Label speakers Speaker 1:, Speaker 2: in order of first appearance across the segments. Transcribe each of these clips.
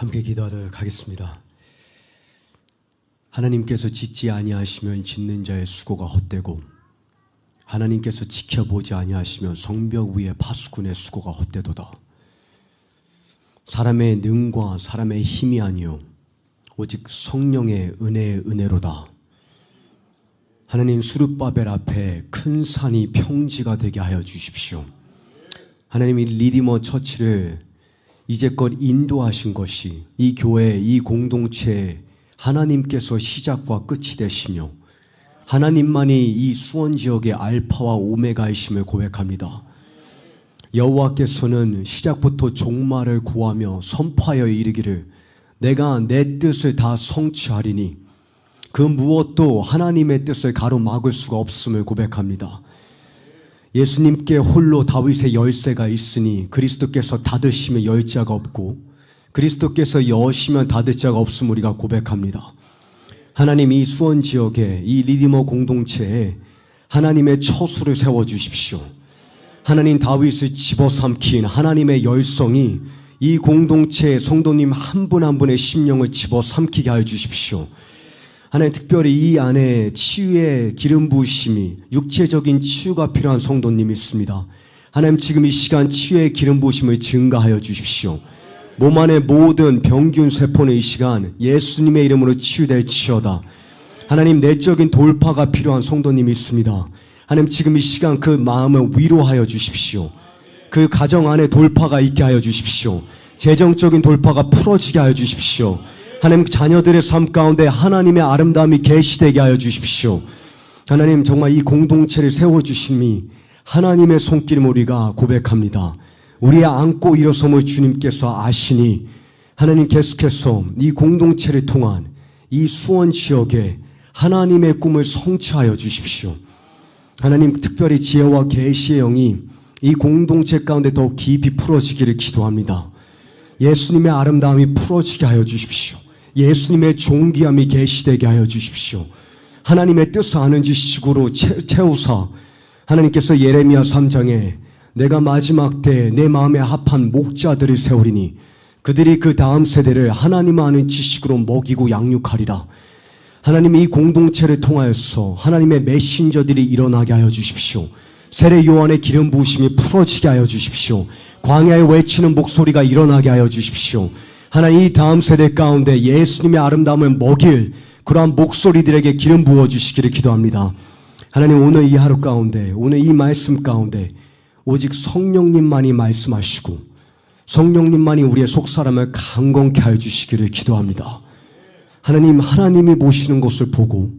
Speaker 1: 함께 기도하도록 하겠습니다. 하나님께서 짓지 아니하시면 짓는 자의 수고가 헛되고 하나님께서 지켜보지 아니하시면 성벽 위에 파수꾼의 수고가 헛되도다. 사람의 능과 사람의 힘이 아니요 오직 성령의 은혜의 은혜로다. 하나님, 수르바벨 앞에 큰 산이 평지가 되게 하여 주십시오. 하나님이 리디머 처치를 이제껏 인도하신 것이 이 교회, 이 공동체에 하나님께서 시작과 끝이 되시며 하나님만이 이 수원 지역의 알파와 오메가이심을 고백합니다. 여호와께서는 시작부터 종말을 고하며 선포하여 이르기를 내가 내 뜻을 다 성취하리니 그 무엇도 하나님의 뜻을 가로막을 수가 없음을 고백합니다. 예수님께 홀로 다윗의 열쇠가 있으니 그리스도께서 닫으시면 열 자가 없고 그리스도께서 여시면 닫을 자가 없음을 우리가 고백합니다. 하나님, 이 수원 지역에 이 리디머 공동체에 하나님의 처수를 세워주십시오. 하나님, 다윗을 집어삼킨 하나님의 열성이 이 공동체의 성도님 한 분 한 분의 심령을 집어삼키게 하여 주십시오. 하나님, 특별히 이 안에 치유의 기름 부으심이, 육체적인 치유가 필요한 성도님이 있습니다. 하나님, 지금 이 시간 치유의 기름 부으심을 증가하여 주십시오. 몸 안의 모든 병균 세포는 이 시간 예수님의 이름으로 치유될지어다. 하나님, 내적인 돌파가 필요한 성도님이 있습니다. 하나님, 지금 이 시간 그 마음을 위로하여 주십시오. 그 가정 안에 돌파가 있게 하여 주십시오. 재정적인 돌파가 풀어지게 하여 주십시오. 하나님, 자녀들의 삶 가운데 하나님의 아름다움이 계시되게 하여 주십시오. 하나님, 정말 이 공동체를 세워주심이 하나님의 손길을 우리가 고백합니다. 우리의 안고 일어섬을 주님께서 아시니 하나님, 계속해서 이 공동체를 통한 이 수원 지역에 하나님의 꿈을 성취하여 주십시오. 하나님, 특별히 지혜와 계시의 영이 이 공동체 가운데 더욱 깊이 풀어지기를 기도합니다. 예수님의 아름다움이 풀어지게 하여 주십시오. 예수님의 존귀함이 계시되게 하여 주십시오. 하나님의 뜻을 아는 지식으로 채우사 하나님께서 예레미야 3장에 내가 마지막 때 내 마음에 합한 목자들을 세우리니 그들이 그 다음 세대를 하나님 아는 지식으로 먹이고 양육하리라. 하나님, 이 공동체를 통하여서 하나님의 메신저들이 일어나게 하여 주십시오. 세례 요한의 기름 부으심이 풀어지게 하여 주십시오. 광야에 외치는 목소리가 일어나게 하여 주십시오. 하나님, 이 다음 세대 가운데 예수님의 아름다움을 먹일 그러한 목소리들에게 기름 부어주시기를 기도합니다. 하나님, 오늘 이 하루 가운데, 오늘 이 말씀 가운데 오직 성령님만이 말씀하시고 성령님만이 우리의 속사람을 강건케 하여 주시기를 기도합니다. 하나님, 하나님이 보시는 것을 보고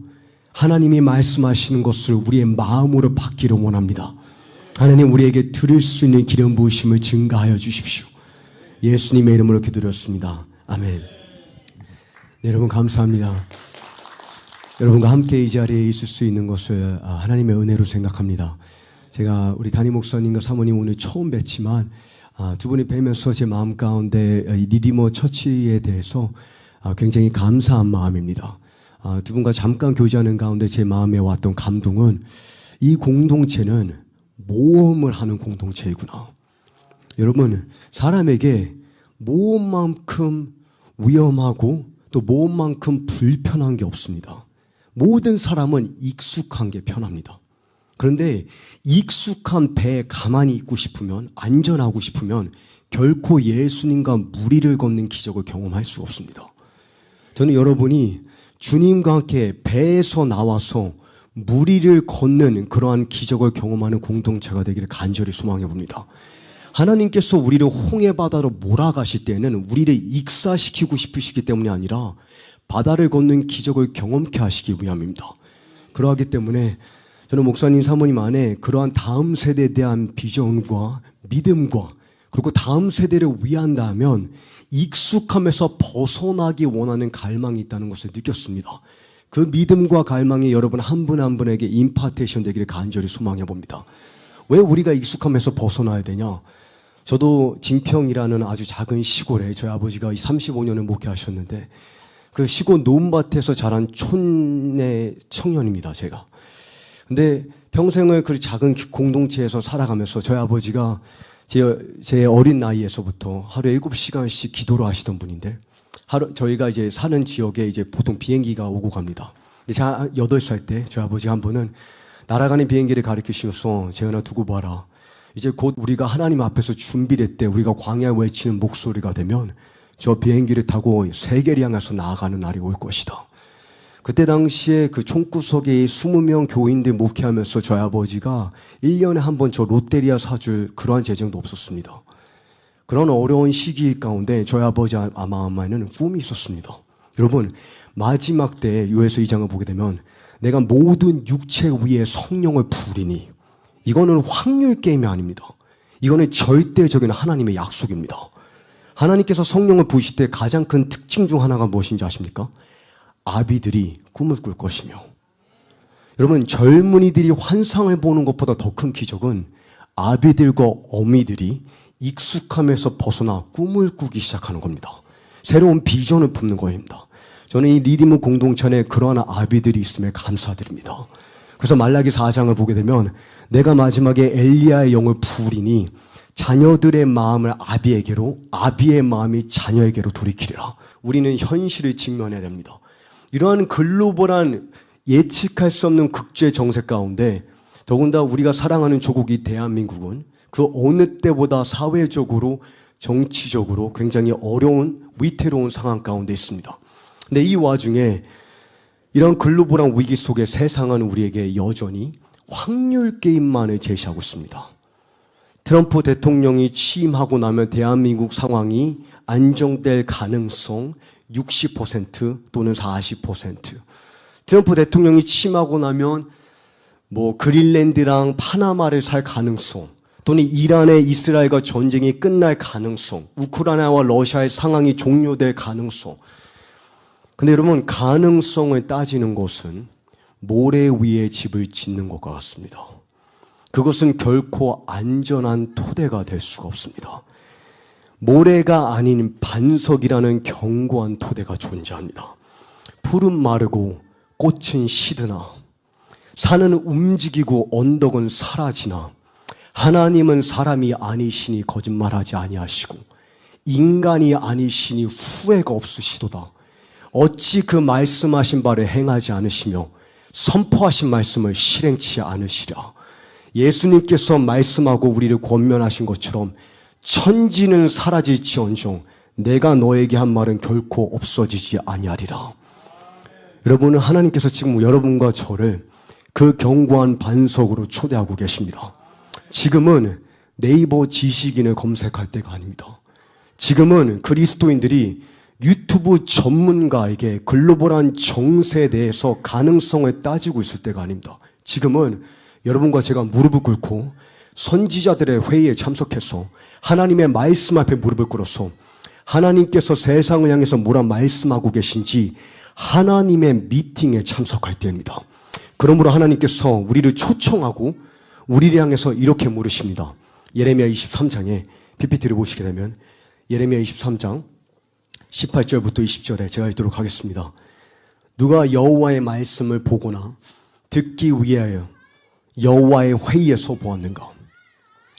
Speaker 1: 하나님이 말씀하시는 것을 우리의 마음으로 받기를 원합니다. 하나님, 우리에게 들을 수 있는 기름 부으심을 증가하여 주십시오. 예수님의 이름으로 기도드렸습니다. 아멘. 네, 여러분 감사합니다. 여러분과 함께 이 자리에 있을 수 있는 것을 하나님의 은혜로 생각합니다. 제가 우리 담임 목사님과 사모님 오늘 처음 뵀지만 두 분이 뵈면서 제 마음 가운데 리디머 처치에 대해서 굉장히 감사한 마음입니다. 두 분과 잠깐 교제하는 가운데 제 마음에 왔던 감동은 이 공동체는 모험을 하는 공동체이구나. 여러분, 사람에게 모험만큼 위험하고 또 모험만큼 불편한 게 없습니다. 모든 사람은 익숙한 게 편합니다. 그런데 익숙한 배에 가만히 있고 싶으면, 안전하고 싶으면 결코 예수님과 무리를 걷는 기적을 경험할 수가 없습니다. 저는 여러분이 주님과 함께 배에서 나와서 무리를 걷는 그러한 기적을 경험하는 공동체가 되기를 간절히 소망해 봅니다. 하나님께서 우리를 홍해 바다로 몰아가실 때는 우리를 익사시키고 싶으시기 때문이 아니라 바다를 걷는 기적을 경험케 하시기 위함입니다. 그러하기 때문에 저는 목사님, 사모님 안에 그러한 다음 세대에 대한 비전과 믿음과 그리고 다음 세대를 위한다면 익숙함에서 벗어나기 원하는 갈망이 있다는 것을 느꼈습니다. 그 믿음과 갈망이 여러분 한 분 한 분에게 임파테이션 되기를 간절히 소망해 봅니다. 왜 우리가 익숙함에서 벗어나야 되냐? 저도 진평이라는 아주 작은 시골에 저희 아버지가 35년을 목회하셨는데 그 시골 논밭에서 자란 촌의 청년입니다, 제가. 근데 평생을 그 작은 공동체에서 살아가면서 저희 아버지가 제 어린 나이에서부터 하루에 7시간씩 기도를 하시던 분인데 저희가 이제 사는 지역에 이제 보통 비행기가 오고 갑니다. 근데 제가 8살 때 저희 아버지 한 번은 날아가는 비행기를 가르치시면서 재현아 두고 봐라. 이제 곧 우리가 하나님 앞에서 준비를 했대. 우리가 광야 외치는 목소리가 되면 저 비행기를 타고 세계를 향해서 나아가는 날이 올 것이다. 그때 당시에 그 총구석에 20명 교인들 목회하면서 저희 아버지가 1년에 한 번 저 롯데리아 사줄 그러한 재정도 없었습니다. 그런 어려운 시기 가운데 저희 아버지 마음에는 꿈이 있었습니다. 여러분, 마지막 때 요에서 2장을 보게 되면 내가 모든 육체 위에 성령을 부리니, 이거는 확률 게임이 아닙니다. 이거는 절대적인 하나님의 약속입니다. 하나님께서 성령을 부으실 때 가장 큰 특징 중 하나가 무엇인지 아십니까? 아비들이 꿈을 꿀 것이며, 여러분, 젊은이들이 환상을 보는 것보다 더 큰 기적은 아비들과 어미들이 익숙함에서 벗어나 꿈을 꾸기 시작하는 겁니다. 새로운 비전을 품는 거입니다. 저는 이 리디무 공동체에 그러한 아비들이 있음에 감사드립니다. 그래서 말라기 4장을 보게 되면 내가 마지막에 엘리야의 영을 부으리니 자녀들의 마음을 아비에게로, 아비의 마음이 자녀에게로 돌이키리라. 우리는 현실을 직면해야 됩니다. 이러한 글로벌한 예측할 수 없는 국제 정세 가운데 더군다나 우리가 사랑하는 조국이 대한민국은 그 어느 때보다 사회적으로 정치적으로 굉장히 어려운 위태로운 상황 가운데 있습니다. 근데 이 와중에 이런 글로벌한 위기 속에 세상은 우리에게 여전히 확률 게임만을 제시하고 있습니다. 트럼프 대통령이 취임하고 나면 대한민국 상황이 안정될 가능성 60% 또는 40%. 트럼프 대통령이 취임하고 나면 그린랜드랑 파나마를 살 가능성, 또는 이란의 이스라엘과 전쟁이 끝날 가능성, 우크라이나와 러시아의 상황이 종료될 가능성. 근데 여러분, 가능성을 따지는 것은 모래 위에 집을 짓는 것과 같습니다. 그것은 결코 안전한 토대가 될 수가 없습니다. 모래가 아닌 반석이라는 견고한 토대가 존재합니다. 풀은 마르고 꽃은 시드나 산은 움직이고 언덕은 사라지나 하나님은 사람이 아니시니 거짓말하지 아니하시고 인간이 아니시니 후회가 없으시도다. 어찌 그 말씀하신 바를 행하지 않으시며 선포하신 말씀을 실행치 않으시랴. 예수님께서 말씀하고 우리를 권면하신 것처럼 천지는 사라질지언정 내가 너에게 한 말은 결코 없어지지 아니하리라. 여러분은 하나님께서 지금 여러분과 저를 그 견고한 반석으로 초대하고 계십니다. 지금은 네이버 지식인을 검색할 때가 아닙니다. 지금은 그리스도인들이 유튜브 전문가에게 글로벌한 정세에 대해서 가능성을 따지고 있을 때가 아닙니다. 지금은 여러분과 제가 무릎을 꿇고 선지자들의 회의에 참석해서 하나님의 말씀 앞에 무릎을 꿇어서 하나님께서 세상을 향해서 뭐라 말씀하고 계신지 하나님의 미팅에 참석할 때입니다. 그러므로 하나님께서 우리를 초청하고 우리를 향해서 이렇게 물으십니다. 예레미야 23장에 PPT를 보시게 되면 예레미야 23장 18절부터 20절에 제가 읽도록 하겠습니다. 누가 여호와의 말씀을 보거나 듣기 위하여 여호와의 회의에서 보았는가?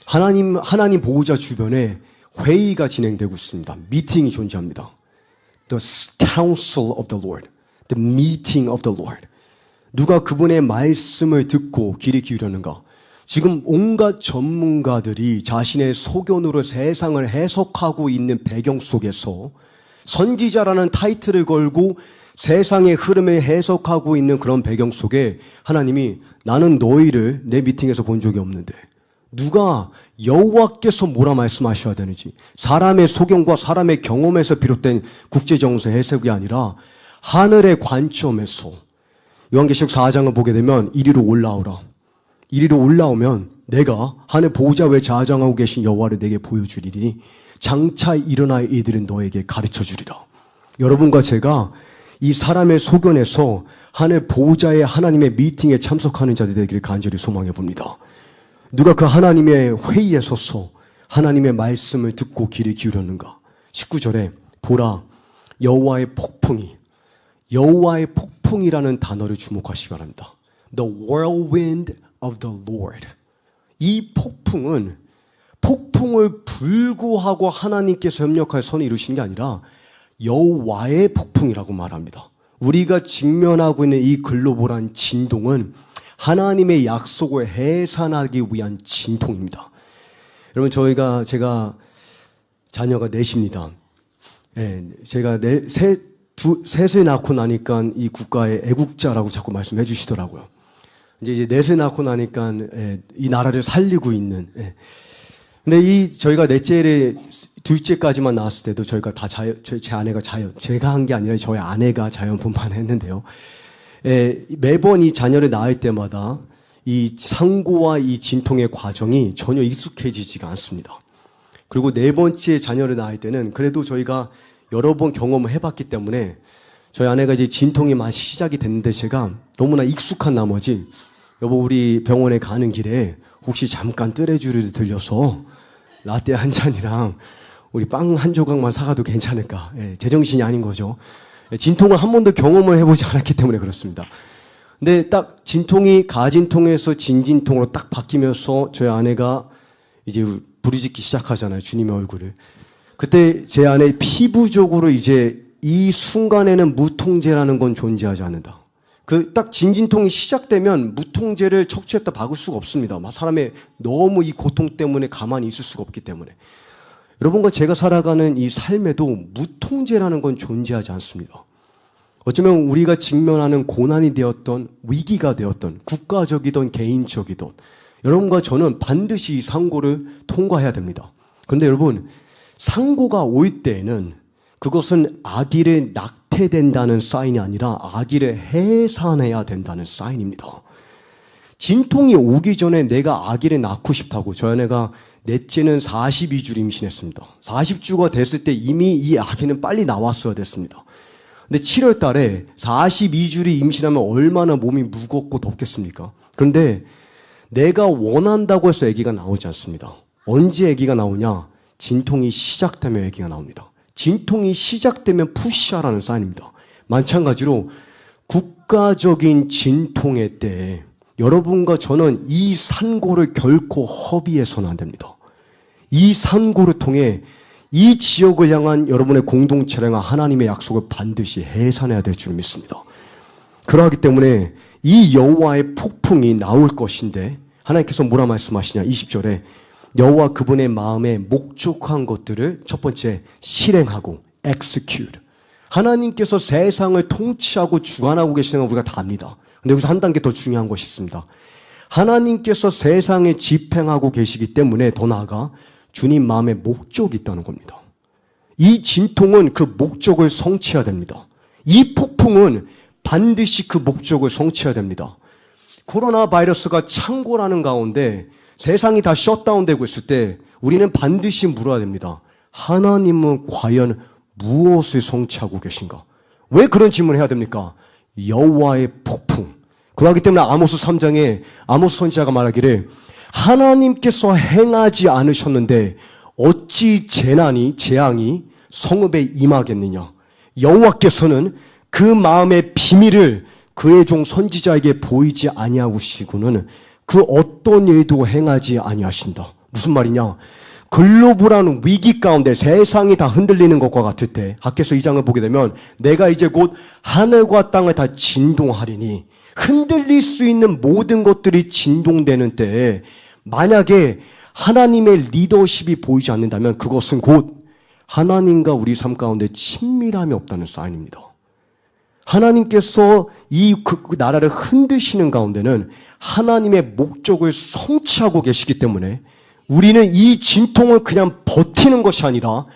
Speaker 1: 하나님 보호자 주변에 회의가 진행되고 있습니다. 미팅이 존재합니다. The counsel of the Lord, the meeting of the Lord. 누가 그분의 말씀을 듣고 귀를 기울였는가? 지금 온갖 전문가들이 자신의 소견으로 세상을 해석하고 있는 배경 속에서 선지자라는 타이틀을 걸고 세상의 흐름을 해석하고 있는 그런 배경 속에 하나님이 나는 너희를 내 미팅에서 본 적이 없는데 누가 여호와께서 뭐라 말씀하셔야 되는지 사람의 소견과 사람의 경험에서 비롯된 국제정세 해석이 아니라 하늘의 관점에서 요한계시록 4장을 보게 되면 이리로 올라오라. 이리로 올라오면 내가 하늘 보호자 외에 좌장하고 계신 여호와를 내게 보여주리니 장차 일어날 이들은 너에게 가르쳐주리라. 여러분과 제가 이 사람의 소견에서 하늘 보호자의 하나님의 미팅에 참석하는 자들 되기를 간절히 소망해 봅니다. 누가 그 하나님의 회의에 서서 하나님의 말씀을 듣고 귀를 기울였는가? 19절에 보라 여호와의 폭풍이라는 단어를 주목하시기 바랍니다. The whirlwind of the Lord. 이 폭풍을 불구하고 하나님께서 협력할 선을 이루신 게 아니라 여호와의 폭풍이라고 말합니다. 우리가 직면하고 있는 이 글로벌한 진동은 하나님의 약속을 해산하기 위한 진통입니다. 여러분, 제가 자녀가 넷입니다. 네, 제가 셋을 낳고 나니까 이 국가의 애국자라고 자꾸 말씀해 주시더라고요. 이제 넷을 낳고 나니까 이 나라를 살리고 있는. 근데 저희가 둘째까지만 낳았을 때도 저희가 다 제 아내가 제가 한 게 아니라 저희 아내가 자연분만을 했는데요. 매번 이 자녀를 낳을 때마다 이 상고와 이 진통의 과정이 전혀 익숙해지지가 않습니다. 그리고 네 번째 자녀를 낳을 때는 그래도 저희가 여러 번 경험을 해봤기 때문에 저희 아내가 이제 진통이 막 시작이 됐는데 제가 너무나 익숙한 나머지 여보, 우리 병원에 가는 길에 혹시 잠깐 뜨레주를 들려서 라떼 한 잔이랑 우리 빵 한 조각만 사가도 괜찮을까? 제정신이 아닌 거죠. 진통을 한 번도 경험을 해보지 않았기 때문에 그렇습니다. 근데 딱 진통이 가진통에서 진진통으로 딱 바뀌면서 저희 아내가 이제 부르짖기 시작하잖아요. 주님의 얼굴을. 그때 제 아내 피부적으로 이제 이 순간에는 무통제라는 건 존재하지 않는다. 딱 진진통이 시작되면 무통제를 척추에다 박을 수가 없습니다. 사람의 너무 이 고통 때문에 가만히 있을 수가 없기 때문에. 여러분과 제가 살아가는 이 삶에도 무통제라는 건 존재하지 않습니다. 어쩌면 우리가 직면하는 고난이 되었던, 위기가 되었던, 국가적이든 개인적이든 여러분과 저는 반드시 이 상고를 통과해야 됩니다. 그런데 여러분, 상고가 올 때에는 그것은 아기를 낙태된다는 사인이 아니라 아기를 해산해야 된다는 사인입니다. 진통이 오기 전에 내가 아기를 낳고 싶다고 저희 아내가 넷째는 42주를 임신했습니다. 40주가 됐을 때 이미 이 아기는 빨리 나왔어야 됐습니다. 근데 7월 달에 42주를 임신하면 얼마나 몸이 무겁고 덥겠습니까? 그런데 내가 원한다고 해서 아기가 나오지 않습니다. 언제 아기가 나오냐? 진통이 시작되면 아기가 나옵니다. 진통이 시작되면 푸시하라는 사인입니다. 마찬가지로 국가적인 진통의 때에 여러분과 저는 이 산고를 결코 허비해서는 안 됩니다. 이 산고를 통해 이 지역을 향한 여러분의 공동체를 향한 하나님의 약속을 반드시 해산해야 될 줄 믿습니다. 그러하기 때문에 이 여호와의 폭풍이 나올 것인데 하나님께서 뭐라 말씀하시냐? 20절에 여호와 그분의 마음에 목적한 것들을 첫 번째 실행하고 execute. 하나님께서 세상을 통치하고 주관하고 계시는 건 우리가 다 압니다. 근데 여기서 한 단계 더 중요한 것이 있습니다. 하나님께서 세상에 집행하고 계시기 때문에 더 나아가 주님 마음에 목적이 있다는 겁니다. 이 진통은 그 목적을 성취해야 됩니다. 이 폭풍은 반드시 그 목적을 성취해야 됩니다. 코로나 바이러스가 창궐하는 가운데 세상이 다 셧다운되고 있을 때 우리는 반드시 물어야 됩니다. 하나님은 과연 무엇을 성취하고 계신가? 왜 그런 질문을 해야 됩니까? 여호와의 폭풍. 그러기 때문에 아모스 3장에 아모스 선지자가 말하기를 하나님께서 행하지 않으셨는데 어찌 재앙이 성읍에 임하겠느냐. 여호와께서는 그 마음의 비밀을 그의 종 선지자에게 보이지 아니하시고는 그 어떤 일도 행하지 아니하신다. 무슨 말이냐? 글로벌한 위기 가운데 세상이 다 흔들리는 것과 같을 때 학개서 2장을 보게 되면 내가 이제 곧 하늘과 땅을 다 진동하리니 흔들릴 수 있는 모든 것들이 진동되는 때에 만약에 하나님의 리더십이 보이지 않는다면 그것은 곧 하나님과 우리 삶 가운데 친밀함이 없다는 사인입니다. 하나님께서 그 나라를 흔드시는 가운데는 하나님의 목적을 성취하고 계시기 때문에 우리는 이 진통을 그냥 버티는 것이 아니라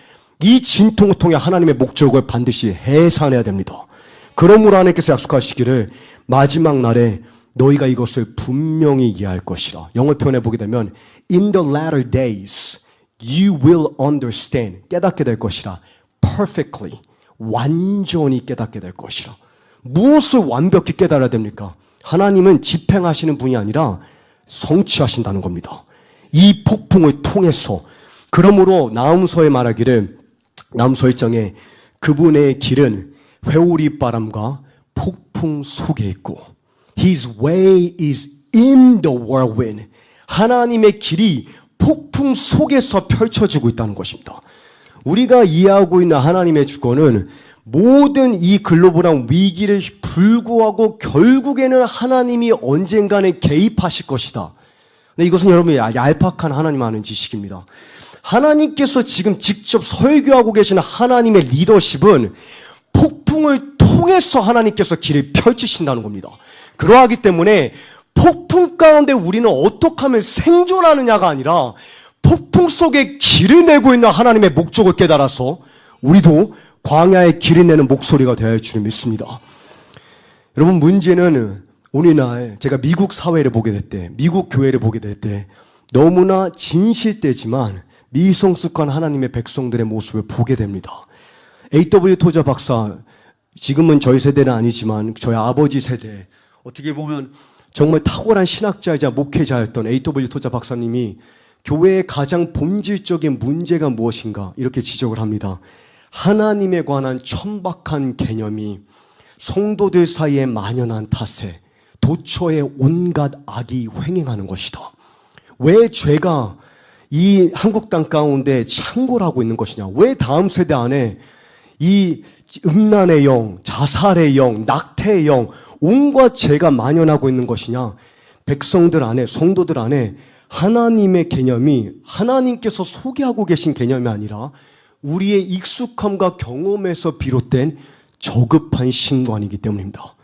Speaker 1: 이 진통을 통해 하나님의 목적을 반드시 해산해야 됩니다. 그러므로 하나님께서 약속하시기를 마지막 날에 너희가 이것을 분명히 이해할 것이라. 영어 표현해 보게 되면 In the latter days you will understand. 깨닫게 될 것이라. Perfectly. 완전히 깨닫게 될 것이라. 무엇을 완벽히 깨달아야 됩니까? 하나님은 집행하시는 분이 아니라 성취하신다는 겁니다. 이 폭풍을 통해서. 그러므로 나훔서에 말하기를 나훔서 1장에 그분의 길은 회오리 바람과 폭풍 속에 있고 His way is in the whirlwind. 하나님의 길이 폭풍 속에서 펼쳐지고 있다는 것입니다. 우리가 이해하고 있는 하나님의 주권은 모든 이 글로벌한 위기를 불구하고 결국에는 하나님이 언젠가는 개입하실 것이다. 근데 이것은 여러분이 얄팍한 하나님 아는 지식입니다. 하나님께서 지금 직접 설교하고 계시는 하나님의 리더십은 폭풍을 통해서 하나님께서 길을 펼치신다는 겁니다. 그러하기 때문에 폭풍 가운데 우리는 어떻게 하면 생존하느냐가 아니라 폭풍 속에 길을 내고 있는 하나님의 목적을 깨달아서 우리도 광야에 길을 내는 목소리가 되어야 할 줄 믿습니다. 여러분, 문제는 오늘날 제가 미국 사회를 보게 될 때, 미국 교회를 보게 될 때 너무나 진실되지만 미성숙한 하나님의 백성들의 모습을 보게 됩니다. A.W. 토저 박사, 지금은 저희 세대는 아니지만 저희 아버지 세대, 어떻게 보면 정말 탁월한 신학자이자 목회자였던 A.W. 토저 박사님이 교회의 가장 본질적인 문제가 무엇인가 이렇게 지적을 합니다. 하나님에 관한 천박한 개념이 성도들 사이에 만연한 탓에 도처에 온갖 악이 횡행하는 것이다. 왜 죄가 이 한국 땅 가운데 창궐하고 있는 것이냐? 왜 다음 세대 안에 이 음란의 영, 자살의 영, 낙태의 영, 온갖 죄가 만연하고 있는 것이냐? 백성들 안에, 성도들 안에 하나님의 개념이 하나님께서 소개하고 계신 개념이 아니라 우리의 익숙함과 경험에서 비롯된 저급한 신관이기 때문입니다.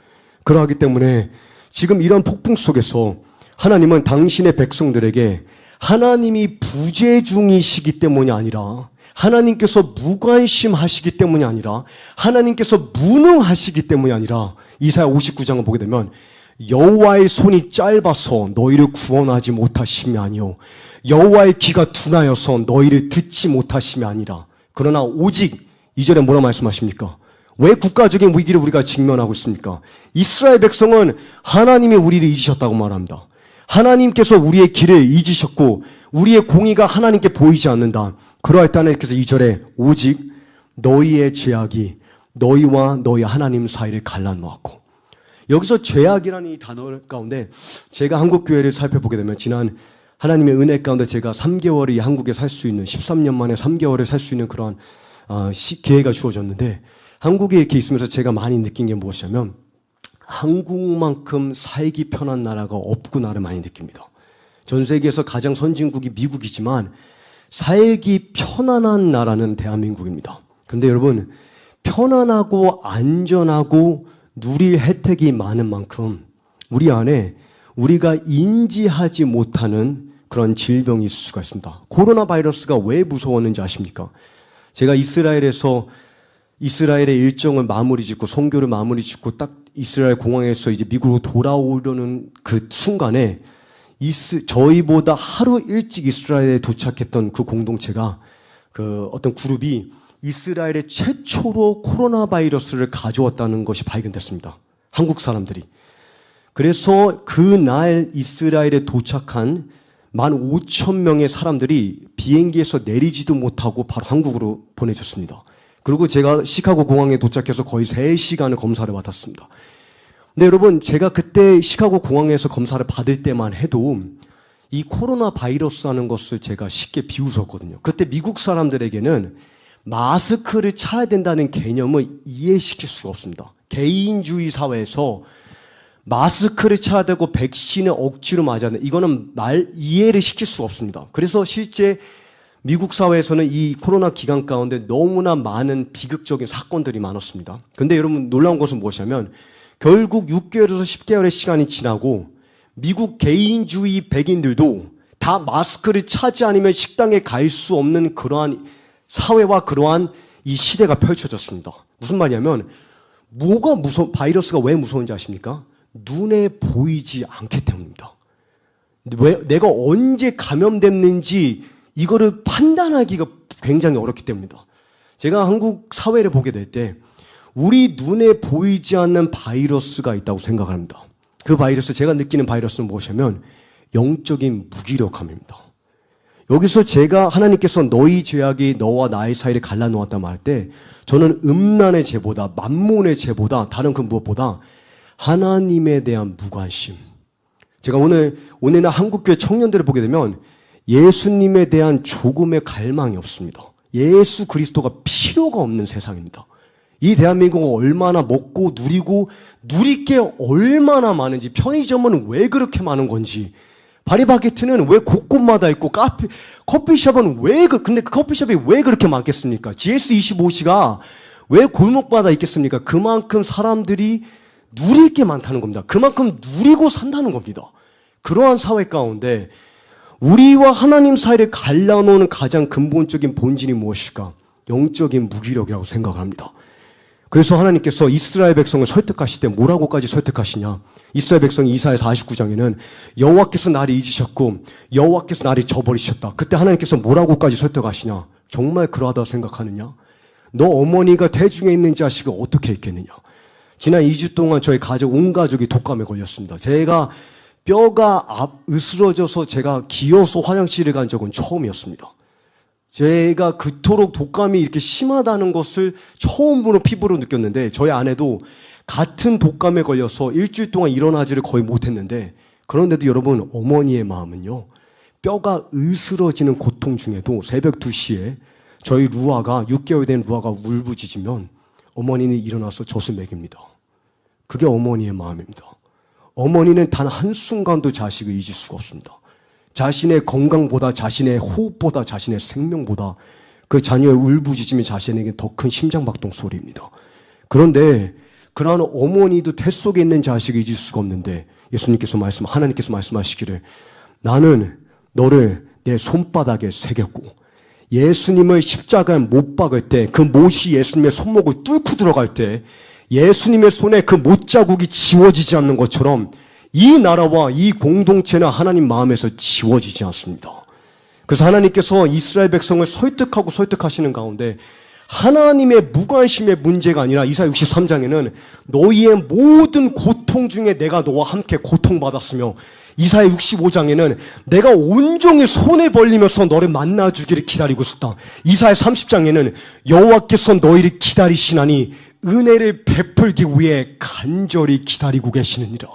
Speaker 1: 그러하기 때문에 지금 이런 폭풍 속에서 하나님은 당신의 백성들에게 하나님이 부재 중이시기 때문이 아니라 하나님께서 무관심하시기 때문이 아니라 하나님께서 무능하시기 때문이 아니라 이사야 59장을 보게 되면 여호와의 손이 짧아서 너희를 구원하지 못하심이 아니요 여호와의 귀가 둔하여서 너희를 듣지 못하심이 아니라 그러나 오직 2절에 뭐라 말씀하십니까? 왜 국가적인 위기를 우리가 직면하고 있습니까? 이스라엘 백성은 하나님이 우리를 잊으셨다고 말합니다. 하나님께서 우리의 길을 잊으셨고 우리의 공의가 하나님께 보이지 않는다. 그러할 때 하나님께서 2절에 오직 너희의 죄악이 너희와 너희 하나님 사이를 갈라놓았고, 여기서 죄악이라는 이 단어 가운데 제가 한국 교회를 살펴보게 되면 지난 하나님의 은혜 가운데 제가 3개월이 한국에 살 수 있는 13년 만에 3개월을 살 수 있는 그러한 기회가 주어졌는데 한국에 이렇게 있으면서 제가 많이 느낀 게 무엇이냐면 한국만큼 살기 편한 나라가 없구나를 많이 느낍니다. 전 세계에서 가장 선진국이 미국이지만 살기 편안한 나라는 대한민국입니다. 그런데 여러분, 편안하고 안전하고 누릴 혜택이 많은 만큼 우리 안에 우리가 인지하지 못하는 그런 질병이 있을 수가 있습니다. 코로나 바이러스가 왜 무서웠는지 아십니까? 제가 이스라엘의 일정을 마무리 짓고 선교를 마무리 짓고 딱 이스라엘 공항에서 이제 미국으로 돌아오려는 그 순간에 저희보다 하루 일찍 이스라엘에 도착했던 그 공동체가 그 어떤 그룹이 이스라엘에 최초로 코로나 바이러스를 가져왔다는 것이 발견됐습니다. 한국 사람들이. 그래서 그날 이스라엘에 도착한 15,000명의 사람들이 비행기에서 내리지도 못하고 바로 한국으로 보내졌습니다. 그리고 제가 시카고 공항에 도착해서 거의 3시간을 검사를 받았습니다. 근데 여러분, 제가 그때 시카고 공항에서 검사를 받을 때만 해도 이 코로나 바이러스라는 것을 제가 쉽게 비웃었거든요. 그때 미국 사람들에게는 마스크를 차야 된다는 개념을 이해시킬 수가 없습니다. 개인주의 사회에서 마스크를 차야 되고 백신을 억지로 맞아야 된다. 이거는 이해를 시킬 수가 없습니다. 그래서 실제 미국 사회에서는 이 코로나 기간 가운데 너무나 많은 비극적인 사건들이 많았습니다. 근데 여러분, 놀라운 것은 무엇이냐면 결국 6개월에서 10개월의 시간이 지나고 미국 개인주의 백인들도 다 마스크를 차지 않으면 식당에 갈 수 없는 그러한 사회와 그러한 이 시대가 펼쳐졌습니다. 무슨 말이냐면 바이러스가 왜 무서운지 아십니까? 눈에 보이지 않기 때문입니다. 왜 내가 언제 감염됐는지 이거를 판단하기가 굉장히 어렵기 때문입니다. 제가 한국 사회를 보게 될 때 우리 눈에 보이지 않는 바이러스가 있다고 생각합니다. 그 바이러스, 제가 느끼는 바이러스는 무엇이냐면 영적인 무기력함입니다. 여기서 제가 하나님께서 너희 죄악이 너와 나의 사이를 갈라놓았다 말할 때 저는 음란의 죄보다 만몬의 죄보다 다른 그 무엇보다 하나님에 대한 무관심. 제가 오늘날 한국교회 청년들을 보게 되면 예수님에 대한 조금의 갈망이 없습니다. 예수 그리스도가 필요가 없는 세상입니다. 이 대한민국은 얼마나 먹고 누리고 누릴 게 얼마나 많은지, 편의점은 왜 그렇게 많은 건지, 파리바게트는 왜 곳곳마다 있고, 커피숍은 근데 그 커피숍이 왜 그렇게 많겠습니까? GS25C가 왜 골목마다 있겠습니까? 그만큼 사람들이 누릴 게 많다는 겁니다. 그만큼 누리고 산다는 겁니다. 그러한 사회 가운데 우리와 하나님 사이를 갈라놓는 가장 근본적인 본질이 무엇일까? 영적인 무기력이라고 생각합니다. 그래서 하나님께서 이스라엘 백성을 설득하실 때 뭐라고까지 설득하시냐? 이스라엘 백성이 이사야 49장에는 여호와께서 나를 잊으셨고 여호와께서 나를 저버리셨다. 그때 하나님께서 뭐라고까지 설득하시냐? 정말 그러하다고 생각하느냐? 너 어머니가 태중에 있는 자식을 어떻게 있겠느냐? 지난 2주 동안 저희 온 가족이 독감에 걸렸습니다. 제가 뼈가 으스러져서 제가 기어서 화장실에 간 적은 처음이었습니다. 제가 그토록 독감이 이렇게 심하다는 것을 처음으로 피부로 느꼈는데, 저희 아내도 같은 독감에 걸려서 일주일 동안 일어나지를 거의 못했는데, 그런데도 여러분, 어머니의 마음은요, 뼈가 으스러지는 고통 중에도 새벽 2시에 저희 루아가 6개월 된 루아가 울부짖으면 어머니는 일어나서 젖을 먹입니다. 그게 어머니의 마음입니다. 어머니는 단 한순간도 자식을 잊을 수가 없습니다. 자신의 건강보다, 자신의 호흡보다, 자신의 생명보다 그 자녀의 울부짖음이 자신에게 더 큰 심장박동 소리입니다. 그런데 그러한 어머니도 태 속에 있는 자식을 잊을 수가 없는데, 하나님께서 말씀하시기를 나는 너를 내 손바닥에 새겼고, 예수님을 십자가에 못 박을 때 그 못이 예수님의 손목을 뚫고 들어갈 때 예수님의 손에 그 못자국이 지워지지 않는 것처럼 이 나라와 이 공동체는 하나님 마음에서 지워지지 않습니다. 그래서 하나님께서 이스라엘 백성을 설득하시는 가운데 하나님의 무관심의 문제가 아니라 이사야 63장에는 너희의 모든 고통 중에 내가 너와 함께 고통받았으며, 이사야 65장에는 내가 온종일 손을 벌리면서 너를 만나주기를 기다리고 있었다. 이사야 30장에는 여호와께서 너희를 기다리시나니 은혜를 베풀기 위해 간절히 기다리고 계시느니라.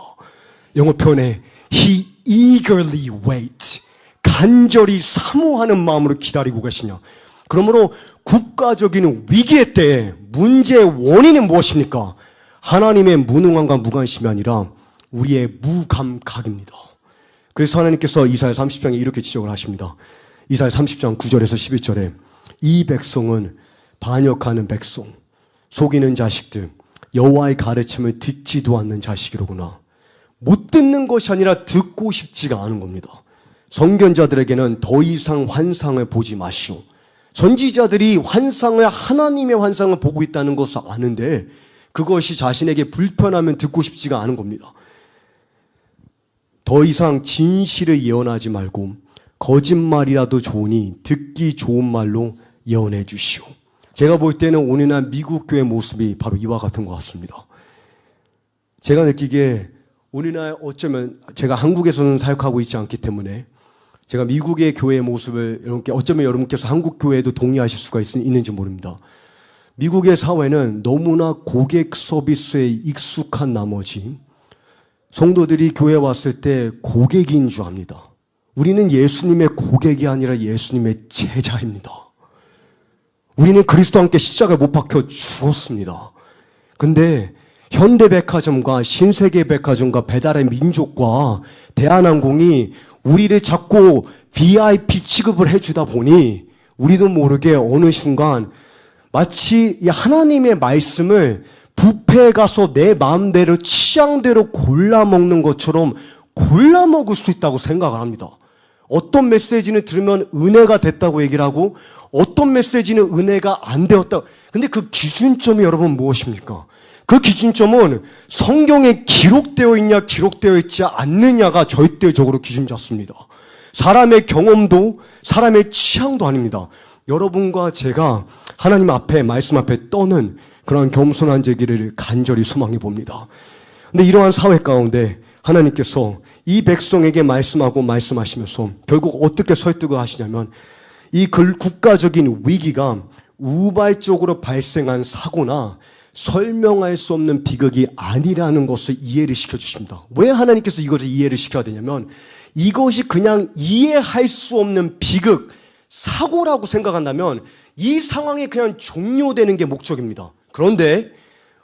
Speaker 1: 영어 표현에 He eagerly wait, 간절히 사모하는 마음으로 기다리고 계시냐. 그러므로 국가적인 위기의 때에 문제의 원인은 무엇입니까? 하나님의 무능함과 무관심이 아니라 우리의 무감각입니다. 그래서 하나님께서 이사야 30장에 이렇게 지적을 하십니다. 이사야 30장 9절에서 11절에 이 백성은 반역하는 백성, 속이는 자식들, 여호와의 가르침을 듣지도 않는 자식이로구나. 못 듣는 것이 아니라 듣고 싶지가 않은 겁니다. 선견자들에게는 더 이상 환상을 보지 마시오. 선지자들이 하나님의 환상을 보고 있다는 것을 아는데 그것이 자신에게 불편하면 듣고 싶지가 않은 겁니다. 더 이상 진실을 예언하지 말고 거짓말이라도 좋으니 듣기 좋은 말로 예언해 주시오. 제가 볼 때는 오늘날 미국 교회 모습이 바로 이와 같은 것 같습니다. 제가 느끼기에 오늘날 어쩌면 제가 한국에서는 사역하고 있지 않기 때문에 제가 미국의 교회의 모습을 어쩌면 여러분께서 한국 교회에도 동의하실 수가 있는지 모릅니다. 미국의 사회는 너무나 고객 서비스에 익숙한 나머지 성도들이 교회에 왔을 때 고객인 줄 압니다. 우리는 예수님의 고객이 아니라 예수님의 제자입니다. 우리는 그리스도와 함께 십자가에 못 박혀 죽었습니다. 근데 현대백화점과 신세계백화점과 배달의 민족과 대한항공이 우리를 자꾸 VIP 취급을 해주다 보니 우리도 모르게 어느 순간 마치 하나님의 말씀을 뷔페에 가서 내 마음대로 취향대로 골라 먹는 것처럼 골라 먹을 수 있다고 생각을 합니다. 어떤 메시지는 들으면 은혜가 됐다고 얘기를 하고 어떤 메시지는 은혜가 안 되었다. 근데 그 기준점이 여러분 무엇입니까? 그 기준점은 성경에 기록되어 있냐 기록되어 있지 않느냐가 절대적으로 기준 잡습니다. 사람의 경험도 사람의 취향도 아닙니다. 여러분과 제가 하나님 앞에 말씀 앞에 떠는 그러한 겸손한 제기를 간절히 소망해 봅니다. 근데 이러한 사회 가운데 하나님께서 이 백성에게 말씀하시면서 결국 어떻게 설득을 하시냐면 이 국가적인 위기가 우발적으로 발생한 사고나 설명할 수 없는 비극이 아니라는 것을 이해를 시켜주십니다. 왜 하나님께서 이것을 이해를 시켜야 되냐면 이것이 그냥 이해할 수 없는 비극,
Speaker 2: 사고라고 생각한다면 이 상황이 그냥 종료되는 게 목적입니다. 그런데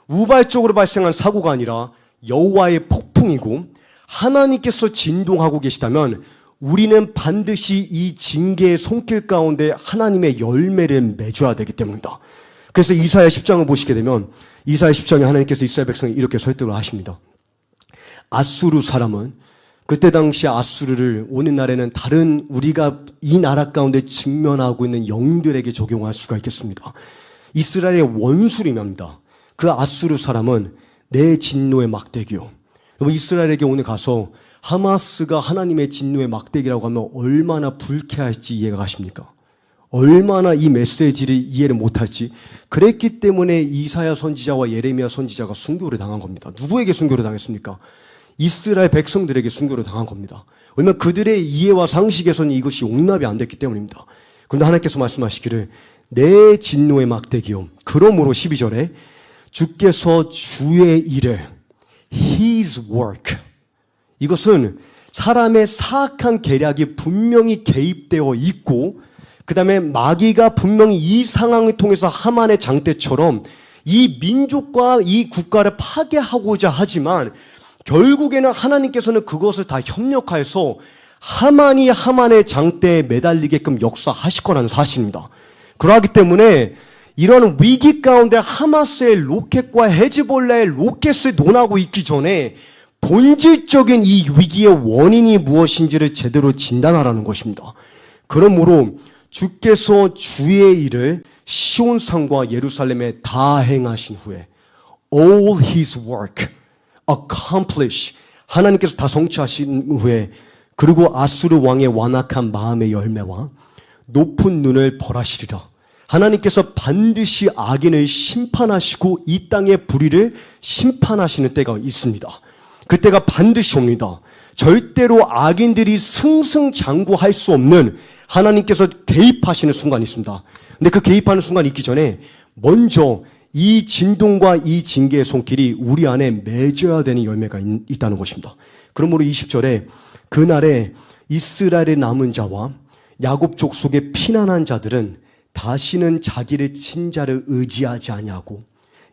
Speaker 2: 우발적으로 발생한 사고가 아니라 여호와의 폭풍이고 하나님께서 진동하고 계시다면 우리는 반드시 이 징계의 손길 가운데 하나님의 열매를 맺어야 되기 때문입니다. 그래서 이사야 10장을 보시게 되면 이사야 10장에 하나님께서 이스라엘 백성이 이렇게 설득을 하십니다. 아수르 사람은 그때 당시 아수르를 오늘날에는 다른 우리가 이 나라 가운데 직면하고 있는 영들에게 적용할 수가 있겠습니다. 이스라엘의 원수림입니다. 그 아수르 사람은 내 진노의 막대기요. 여러분 이스라엘에게 오늘 가서 하마스가 하나님의 진노의 막대기라고 하면 얼마나 불쾌할지 이해가 가십니까? 얼마나 이 메시지를 이해를 못할지. 그랬기 때문에 이사야 선지자와 예레미야 선지자가 순교를 당한 겁니다. 누구에게 순교를 당했습니까? 이스라엘 백성들에게 순교를 당한 겁니다. 왜냐하면 그들의 이해와 상식에서는 이것이 용납이 안 됐기 때문입니다. 그런데 하나님께서 말씀하시기를 내 진노의 막대기요. 그러므로 12절에 주께서 주의 일을 His work, 이것은 사람의 사악한 계략이 분명히 개입되어 있고 그 다음에 마귀가 분명히 이 상황을 통해서 하만의 장대처럼 이 민족과 이 국가를 파괴하고자 하지만 결국에는 하나님께서는 그것을 다 협력하여서 하만이 하만의 장대에 매달리게끔 역사하실 거라는 사실입니다. 그러하기 때문에 이런 위기 가운데 하마스의 로켓과 헤즈볼라의 로켓을 논하고 있기 전에 본질적인 이 위기의 원인이 무엇인지를 제대로 진단하라는 것입니다. 그러므로 주께서 주의 일을 시온산과 예루살렘에 다 행하신 후에 all his work accomplish, 하나님께서 다 성취하신 후에 그리고 아수르 왕의 완악한 마음의 열매와 높은 눈을 벌하시리라. 하나님께서 반드시 악인을 심판하시고 이 땅의 불의를 심판하시는 때가 있습니다. 그때가 반드시 옵니다. 절대로 악인들이 승승장구할 수 없는 하나님께서 개입하시는 순간이 있습니다. 근데 그 개입하는 순간이 있기 전에 먼저 이 진동과 이 징계의 손길이 우리 안에 맺어야 되는 열매가 있다는 것입니다. 그러므로 20절에 그날에 이스라엘의 남은 자와 야곱 족속의 피난한 자들은 다시는 자기를 친자를 의지하지 아니하고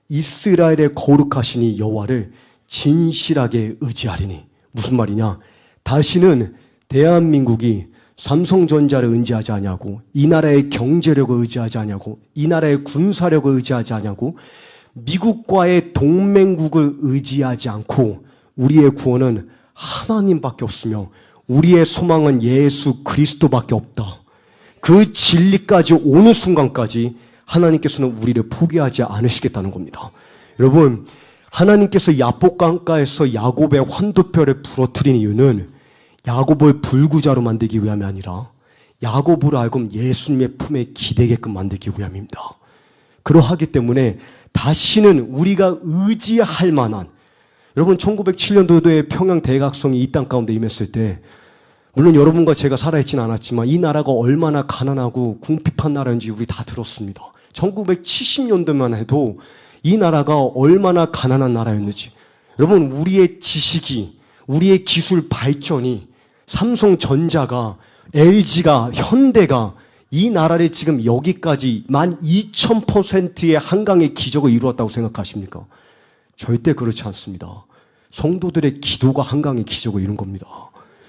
Speaker 2: 이스라엘의 거룩하시니 여호와를 진실하게 의지하리니. 무슨 말이냐? 다시는 대한민국이 삼성전자를 의지하지 아니하고 이 나라의 경제력을 의지하지 아니하고 이 나라의 군사력을 의지하지 아니하고 미국과의 동맹국을 의지하지 않고 우리의 구원은 하나님밖에 없으며 우리의 소망은 예수 그리스도밖에 없다. 그 진리까지 오는 순간까지 하나님께서는 우리를 포기하지 않으시겠다는 겁니다. 여러분, 하나님께서 야복강가에서 야곱의 환도뼈를 부러뜨린 이유는 야곱을 불구자로 만들기 위함이 아니라 야곱으로 하여금 예수님의 품에 기대게끔 만들기 위함입니다. 그러하기 때문에 다시는 우리가 의지할 만한, 여러분 1907년도에 평양 대각성이 이 땅 가운데 임했을 때 물론 여러분과 제가 살아있지는 않았지만 이 나라가 얼마나 가난하고 궁핍한 나라인지 우리 다 들었습니다. 1970년도만 해도 이 나라가 얼마나 가난한 나라였는지, 여러분 우리의 지식이, 우리의 기술 발전이 삼성전자가, LG가, 현대가 이 나라를 지금 여기까지 12,000%의 한강의 기적을 이루었다고 생각하십니까? 절대 그렇지 않습니다. 성도들의 기도가 한강의 기적을 이룬 겁니다.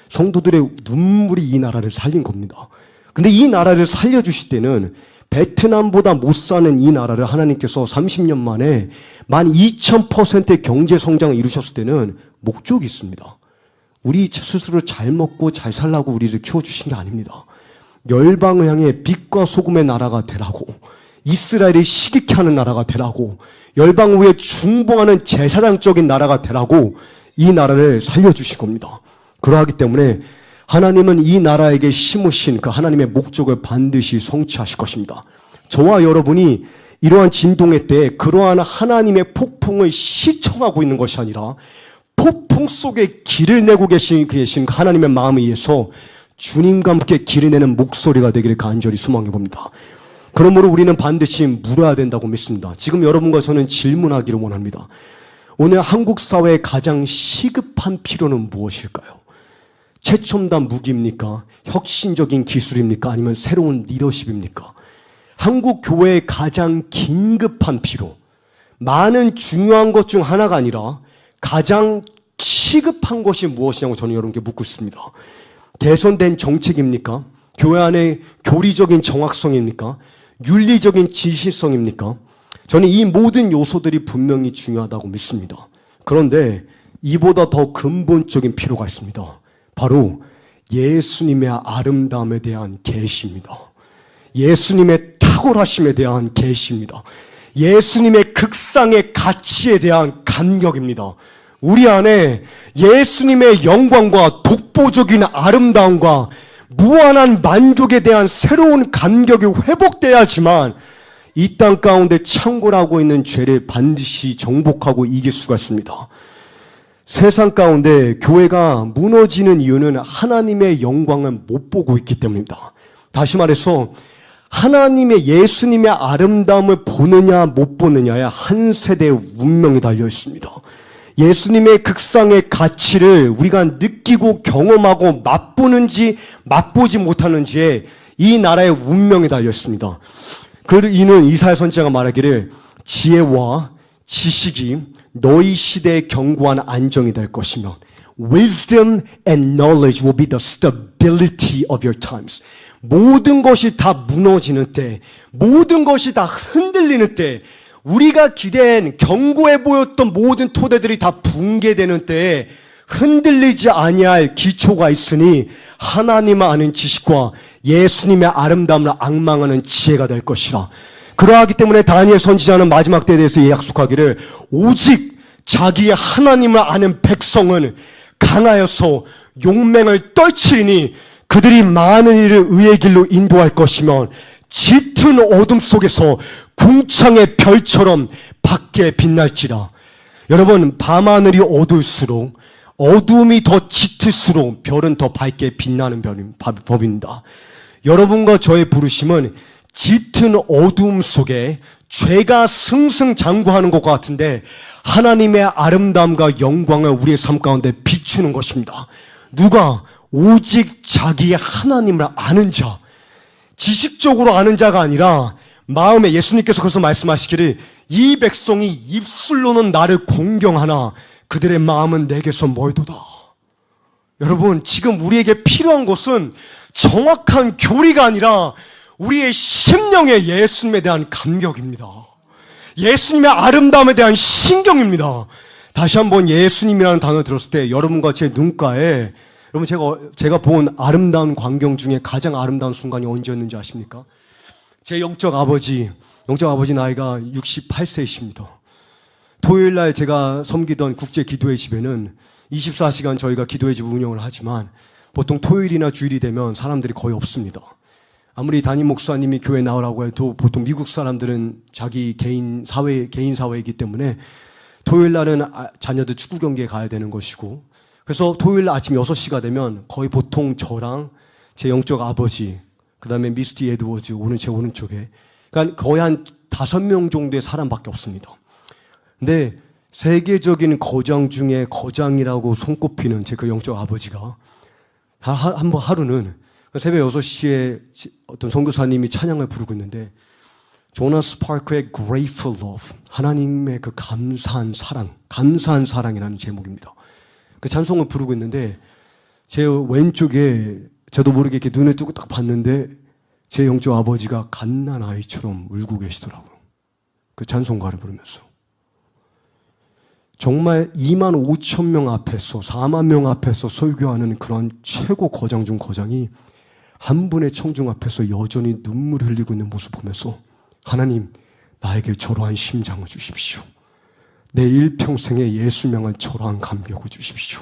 Speaker 2: 성도들의 눈물이 이 나라를 살린 겁니다. 근데 이 나라를 살려주실 때는 베트남보다 못 사는 이 나라를 하나님께서 30년 만에 12,000%의 경제 성장을 이루셨을 때는 목적이 있습니다. 우리 스스로 잘 먹고 잘 살라고 우리를 키워주신 게 아닙니다. 열방을 향해 빛과 소금의 나라가 되라고, 이스라엘을 시기케 하는 나라가 되라고, 열방 위에 중봉하는 제사장적인 나라가 되라고 이 나라를 살려주신 겁니다. 그러하기 때문에 하나님은 이 나라에게 심으신 그 하나님의 목적을 반드시 성취하실 것입니다. 저와 여러분이 이러한 진동의 때에 그러한 하나님의 폭풍을 시청하고 있는 것이 아니라 폭풍 속에 길을 내고 계신 하나님의 마음에 의해서 주님과 함께 길을 내는 목소리가 되기를 간절히 소망해 봅니다. 그러므로 우리는 반드시 물어야 된다고 믿습니다. 지금 여러분과 저는 질문하기를 원합니다. 오늘 한국 사회의 가장 시급한 필요는 무엇일까요? 최첨단 무기입니까? 혁신적인 기술입니까? 아니면 새로운 리더십입니까? 한국 교회의 가장 긴급한 필요, 많은 중요한 것 중 하나가 아니라 가장 시급한 것이 무엇이냐고 저는 여러분께 묻고 있습니다. 개선된 정책입니까? 교회 안에 교리적인 정확성입니까? 윤리적인 진실성입니까? 저는 이 모든 요소들이 분명히 중요하다고 믿습니다. 그런데 이보다 더 근본적인 필요가 있습니다. 바로 예수님의 아름다움에 대한 계시입니다. 예수님의 탁월하심에 대한 계시입니다. 예수님의 극상의 가치에 대한 감격입니다. 우리 안에 예수님의 영광과 독보적인 아름다움과 무한한 만족에 대한 새로운 감격이 회복돼야지만 이 땅 가운데 창궐하고 있는 죄를 반드시 정복하고 이길 수가 있습니다. 세상 가운데 교회가 무너지는 이유는 하나님의 영광을 못 보고 있기 때문입니다. 다시 말해서 하나님의 예수님의 아름다움을 보느냐 못 보느냐에 한 세대의 운명이 달려 있습니다. 예수님의 극상의 가치를 우리가 느끼고 경험하고 맛보는지 맛보지 못하는지에 이 나라의 운명이 달려 있습니다. 그 이는 이사야 선지자가 말하기를 지혜와 지식이 너희 시대의 견고한 안정이 될 것이며 Wisdom and knowledge will be the stability of your times. 모든 것이 다 무너지는 때, 모든 것이 다 흔들리는 때, 우리가 기대한 견고해 보였던 모든 토대들이 다 붕괴되는 때에 흔들리지 아니할 기초가 있으니 하나님을 아는 지식과 예수님의 아름다움을 앙망하는 지혜가 될 것이라. 그러하기 때문에 다니엘 선지자는 마지막 때에 대해서 약속하기를 오직 자기의 하나님을 아는 백성은 강하여서 용맹을 떨치리니 그들이 많은 일을 의의 길로 인도할 것이며 짙은 어둠 속에서 궁창의 별처럼 밝게 빛날지라. 여러분, 밤하늘이 어두울수록 어둠이 더 짙을수록 별은 더 밝게 빛나는 법입니다. 여러분과 저의 부르심은 짙은 어두움 속에 죄가 승승장구하는 것 같은데 하나님의 아름다움과 영광을 우리의 삶 가운데 비추는 것입니다. 누가? 오직 자기의 하나님을 아는 자, 지식적으로 아는 자가 아니라 마음에, 예수님께서 거기서 말씀하시기를 이 백성이 입술로는 나를 공경하나 그들의 마음은 내게서 멀도다. 여러분, 지금 우리에게 필요한 것은 정확한 교리가 아니라 우리의 심령의 예수님에 대한 감격입니다. 예수님의 아름다움에 대한 신경입니다. 다시 한번 예수님이라는 단어 들었을 때 여러분과 제 눈가에, 여러분 제가 본 아름다운 광경 중에 가장 아름다운 순간이 언제였는지 아십니까? 제 영적 아버지 나이가 68세이십니다. 토요일 날 제가 섬기던 국제 기도회 집에는 24시간 저희가 기도회 집 운영을 하지만 보통 토요일이나 주일이 되면 사람들이 거의 없습니다. 아무리 담임 목사님이 교회 나오라고 해도 보통 미국 사람들은 자기 개인 사회이기 때문에 토요일 날은 자녀들 축구 경기에 가야 되는 것이고, 그래서 토요일 아침 6시가 되면 거의 보통 저랑 제 영적 아버지, 그 다음에 미스티 에드워즈 제 오른쪽에, 그러니까 거의 한 5명 정도의 사람밖에 없습니다. 근데 세계적인 거장 중에 거장이라고 손꼽히는 제 그 영적 아버지가 하루는 새벽 6시에 어떤 선교사님이 찬양을 부르고 있는데 조나스 파커의 Grateful Love, 하나님의 그 감사한 사랑이라는 제목입니다. 그 찬송을 부르고 있는데 제 왼쪽에 저도 모르게 이렇게 눈을 뜨고 딱 봤는데 제 영적 아버지가 갓난 아이처럼 울고 계시더라고요. 그 찬송가를 부르면서. 정말 2만 5천 명 앞에서 4만 명 앞에서 설교하는 그런 최고 거장 중 거장이 한 분의 청중 앞에서 여전히 눈물을 흘리고 있는 모습 보면서 하나님, 나에게 저러한 심장을 주십시오. 내 일평생에 예수명한 저러한 감격을 주십시오.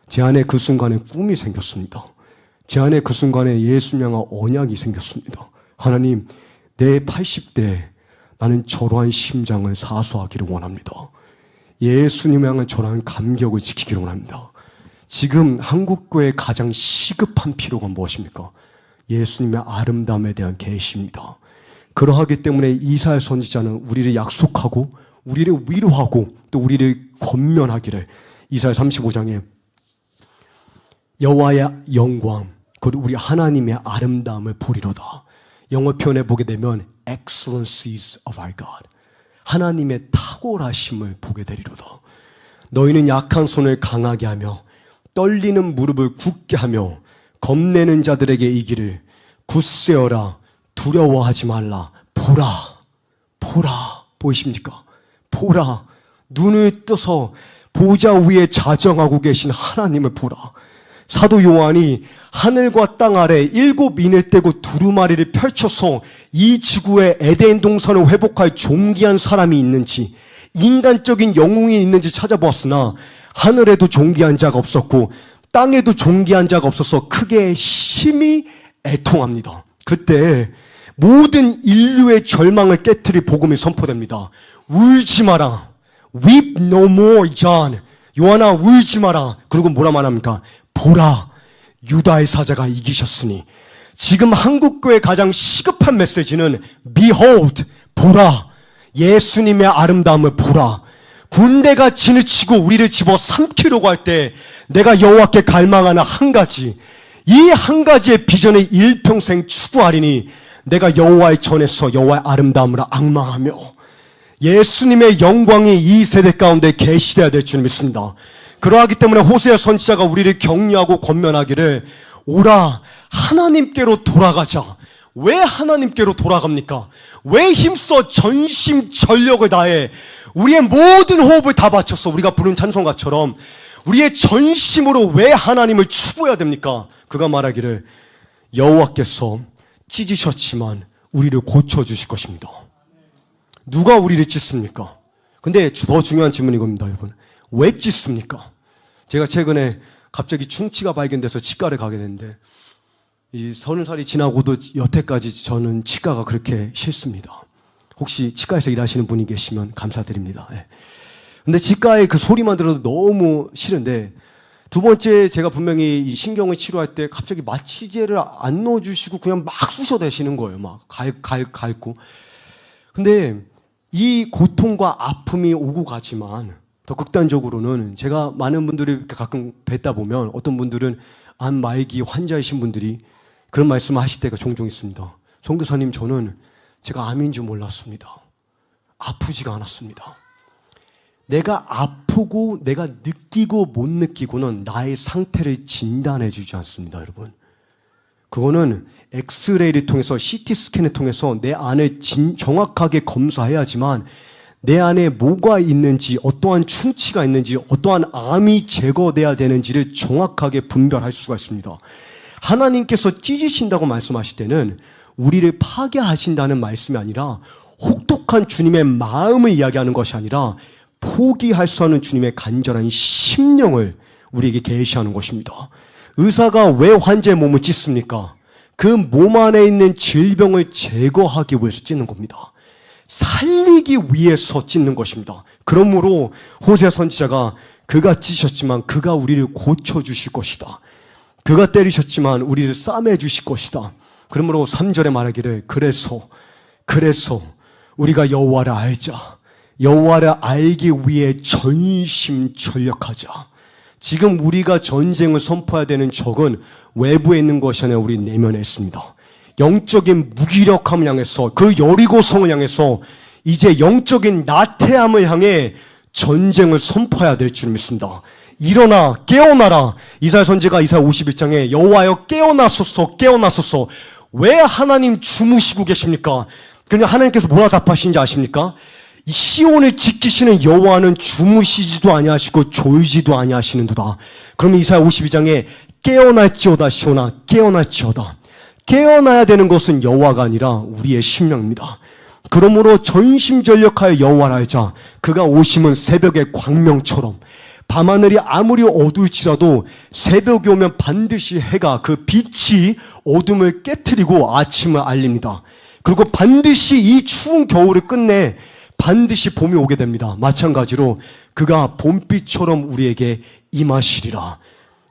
Speaker 2: 제 안에 그 순간에 꿈이 생겼습니다. 제 안에 그 순간에 예수명한 언약이 생겼습니다. 하나님, 내 80대에 나는 저러한 심장을 사수하기를 원합니다. 예수님 향한 저러한 감격을 지키기를 원합니다. 지금 한국교회의 가장 시급한 필요가 무엇입니까? 예수님의 아름다움에 대한 계시입니다. 그러하기 때문에 이사야 선지자는 우리를 약속하고 우리를 위로하고 또 우리를 권면하기를 이사야 35장에 여호와의 영광, 곧 우리 하나님의 아름다움을 보리로다. 영어 표현해 보게 되면 excellencies of our God, 하나님의 탁월하심을 보게 되리로다. 너희는 약한 손을 강하게 하며 떨리는 무릎을 굳게 하며 겁내는 자들에게 이기를 굳세어라, 두려워하지 말라. 보라, 보라, 보이십니까? 보라, 눈을 떠서 보좌 위에 자정하고 계신 하나님을 보라. 사도 요한이 하늘과 땅 아래 7인을 떼고 두루마리를 펼쳐서 이 지구에 에덴 동산을 회복할 존귀한 사람이 있는지, 인간적인 영웅이 있는지 찾아보았으나 하늘에도 존귀한 자가 없었고 땅에도 존귀한 자가 없어서 크게 심히 애통합니다. 그때 모든 인류의 절망을 깨트릴 복음이 선포됩니다. 울지 마라. Weep no more, John. 요한아, 울지 마라. 그리고 뭐라 말합니까? 보라, 유다의 사자가 이기셨으니. 지금 한국교회 가장 시급한 메시지는 Behold, 보라, 예수님의 아름다움을 보라. 군대가 진을 치고 우리를 집어 삼키려고 할 때 내가 여호와께 갈망하는 한 가지, 이 한 가지의 비전을 일평생 추구하리니 내가 여호와의 전에서 여호와의 아름다움을 앙망하며 예수님의 영광이 이 세대 가운데 계시되어야 될 줄 믿습니다. 그러하기 때문에 호세아 선지자가 우리를 격려하고 권면하기를 오라, 하나님께로 돌아가자. 왜 하나님께로 돌아갑니까? 왜 힘써 전심 전력을 다해 우리의 모든 호흡을 다 바쳐서 우리가 부른 찬송가처럼 우리의 전심으로 왜 하나님을 추구해야 됩니까? 그가 말하기를 여호와께서 찢으셨지만 우리를 고쳐주실 것입니다. 누가 우리를 찢습니까? 근데 더 중요한 질문이 이겁니다, 여러분. 왜 찢습니까? 제가 최근에 갑자기 충치가 발견돼서 치과를 가게 됐는데, 이 30살이 지나고도 여태까지 저는 치과가 그렇게 싫습니다. 혹시 치과에서 일하시는 분이 계시면 감사드립니다. 예. 근데 치과의 그 소리만 들어도 너무 싫은데, 두 번째 제가 분명히 이 신경을 치료할 때 갑자기 마취제를 안 넣어주시고 그냥 막 쑤셔대시는 거예요. 막 갈고. 근데 이 고통과 아픔이 오고 가지만 더 극단적으로는 제가 많은 분들이 가끔 뵙다 보면 어떤 분들은 암 말기 환자이신 분들이 그런 말씀을 하실 때가 종종 있습니다. 종교사님, 저는 제가 암인 줄 몰랐습니다. 아프지가 않았습니다. 내가 아프고 내가 느끼고 못 느끼고는 나의 상태를 진단해 주지 않습니다, 여러분. 그거는 엑스레이를 통해서 CT 스캔을 통해서 내 안을 정확하게 검사해야지만 내 안에 뭐가 있는지, 어떠한 충치가 있는지, 어떠한 암이 제거돼야 되는지를 정확하게 분별할 수가 있습니다. 하나님께서 찢으신다고 말씀하실 때는 우리를 파괴하신다는 말씀이 아니라 혹독한 주님의 마음을 이야기하는 것이 아니라 포기할 수 없는 주님의 간절한 심령을 우리에게 계시하는 것입니다. 의사가 왜 환자의 몸을 찢습니까? 그 몸 안에 있는 질병을 제거하기 위해서 찢는 겁니다. 살리기 위해서 찢는 것입니다. 그러므로 호세아 선지자가 그가 찢으셨지만 그가 우리를 고쳐주실 것이다. 그가 때리셨지만 우리를 싸매주실 것이다. 그러므로 3절에 말하기를 그래서 우리가 여호와를 알자. 여호와를 알기 위해 전심전력하자. 지금 우리가 전쟁을 선포해야 되는 적은 외부에 있는 것이 아니라 우리 내면에 있습니다. 영적인 무기력함을 향해서, 그 여리고성을 향해서 이제 영적인 나태함을 향해 전쟁을 선포해야 될 줄 믿습니다. 일어나 깨어나라. 이사야 선지가 이사야 51장에 여호와여 깨어나소서 깨어나소서. 왜 하나님 주무시고 계십니까? 그냥 하나님께서 뭐라 답하시는지 아십니까? 이 시온을 지키시는 여호와는 주무시지도 아니하시고 졸지도 아니하시는도다. 그러면 이사야 52장에 깨어날지어다 시온아 깨어날지어다. 깨어나야 되는 것은 여호와가 아니라 우리의 심령입니다. 그러므로 전심전력하여 여호와를 알자. 그가 오심은 새벽의 광명처럼, 밤하늘이 아무리 어두울지라도 새벽이 오면 반드시 해가, 그 빛이 어둠을 깨트리고 아침을 알립니다. 그리고 반드시 이 추운 겨울을 끝내 반드시 봄이 오게 됩니다. 마찬가지로 그가 봄빛처럼 우리에게 임하시리라.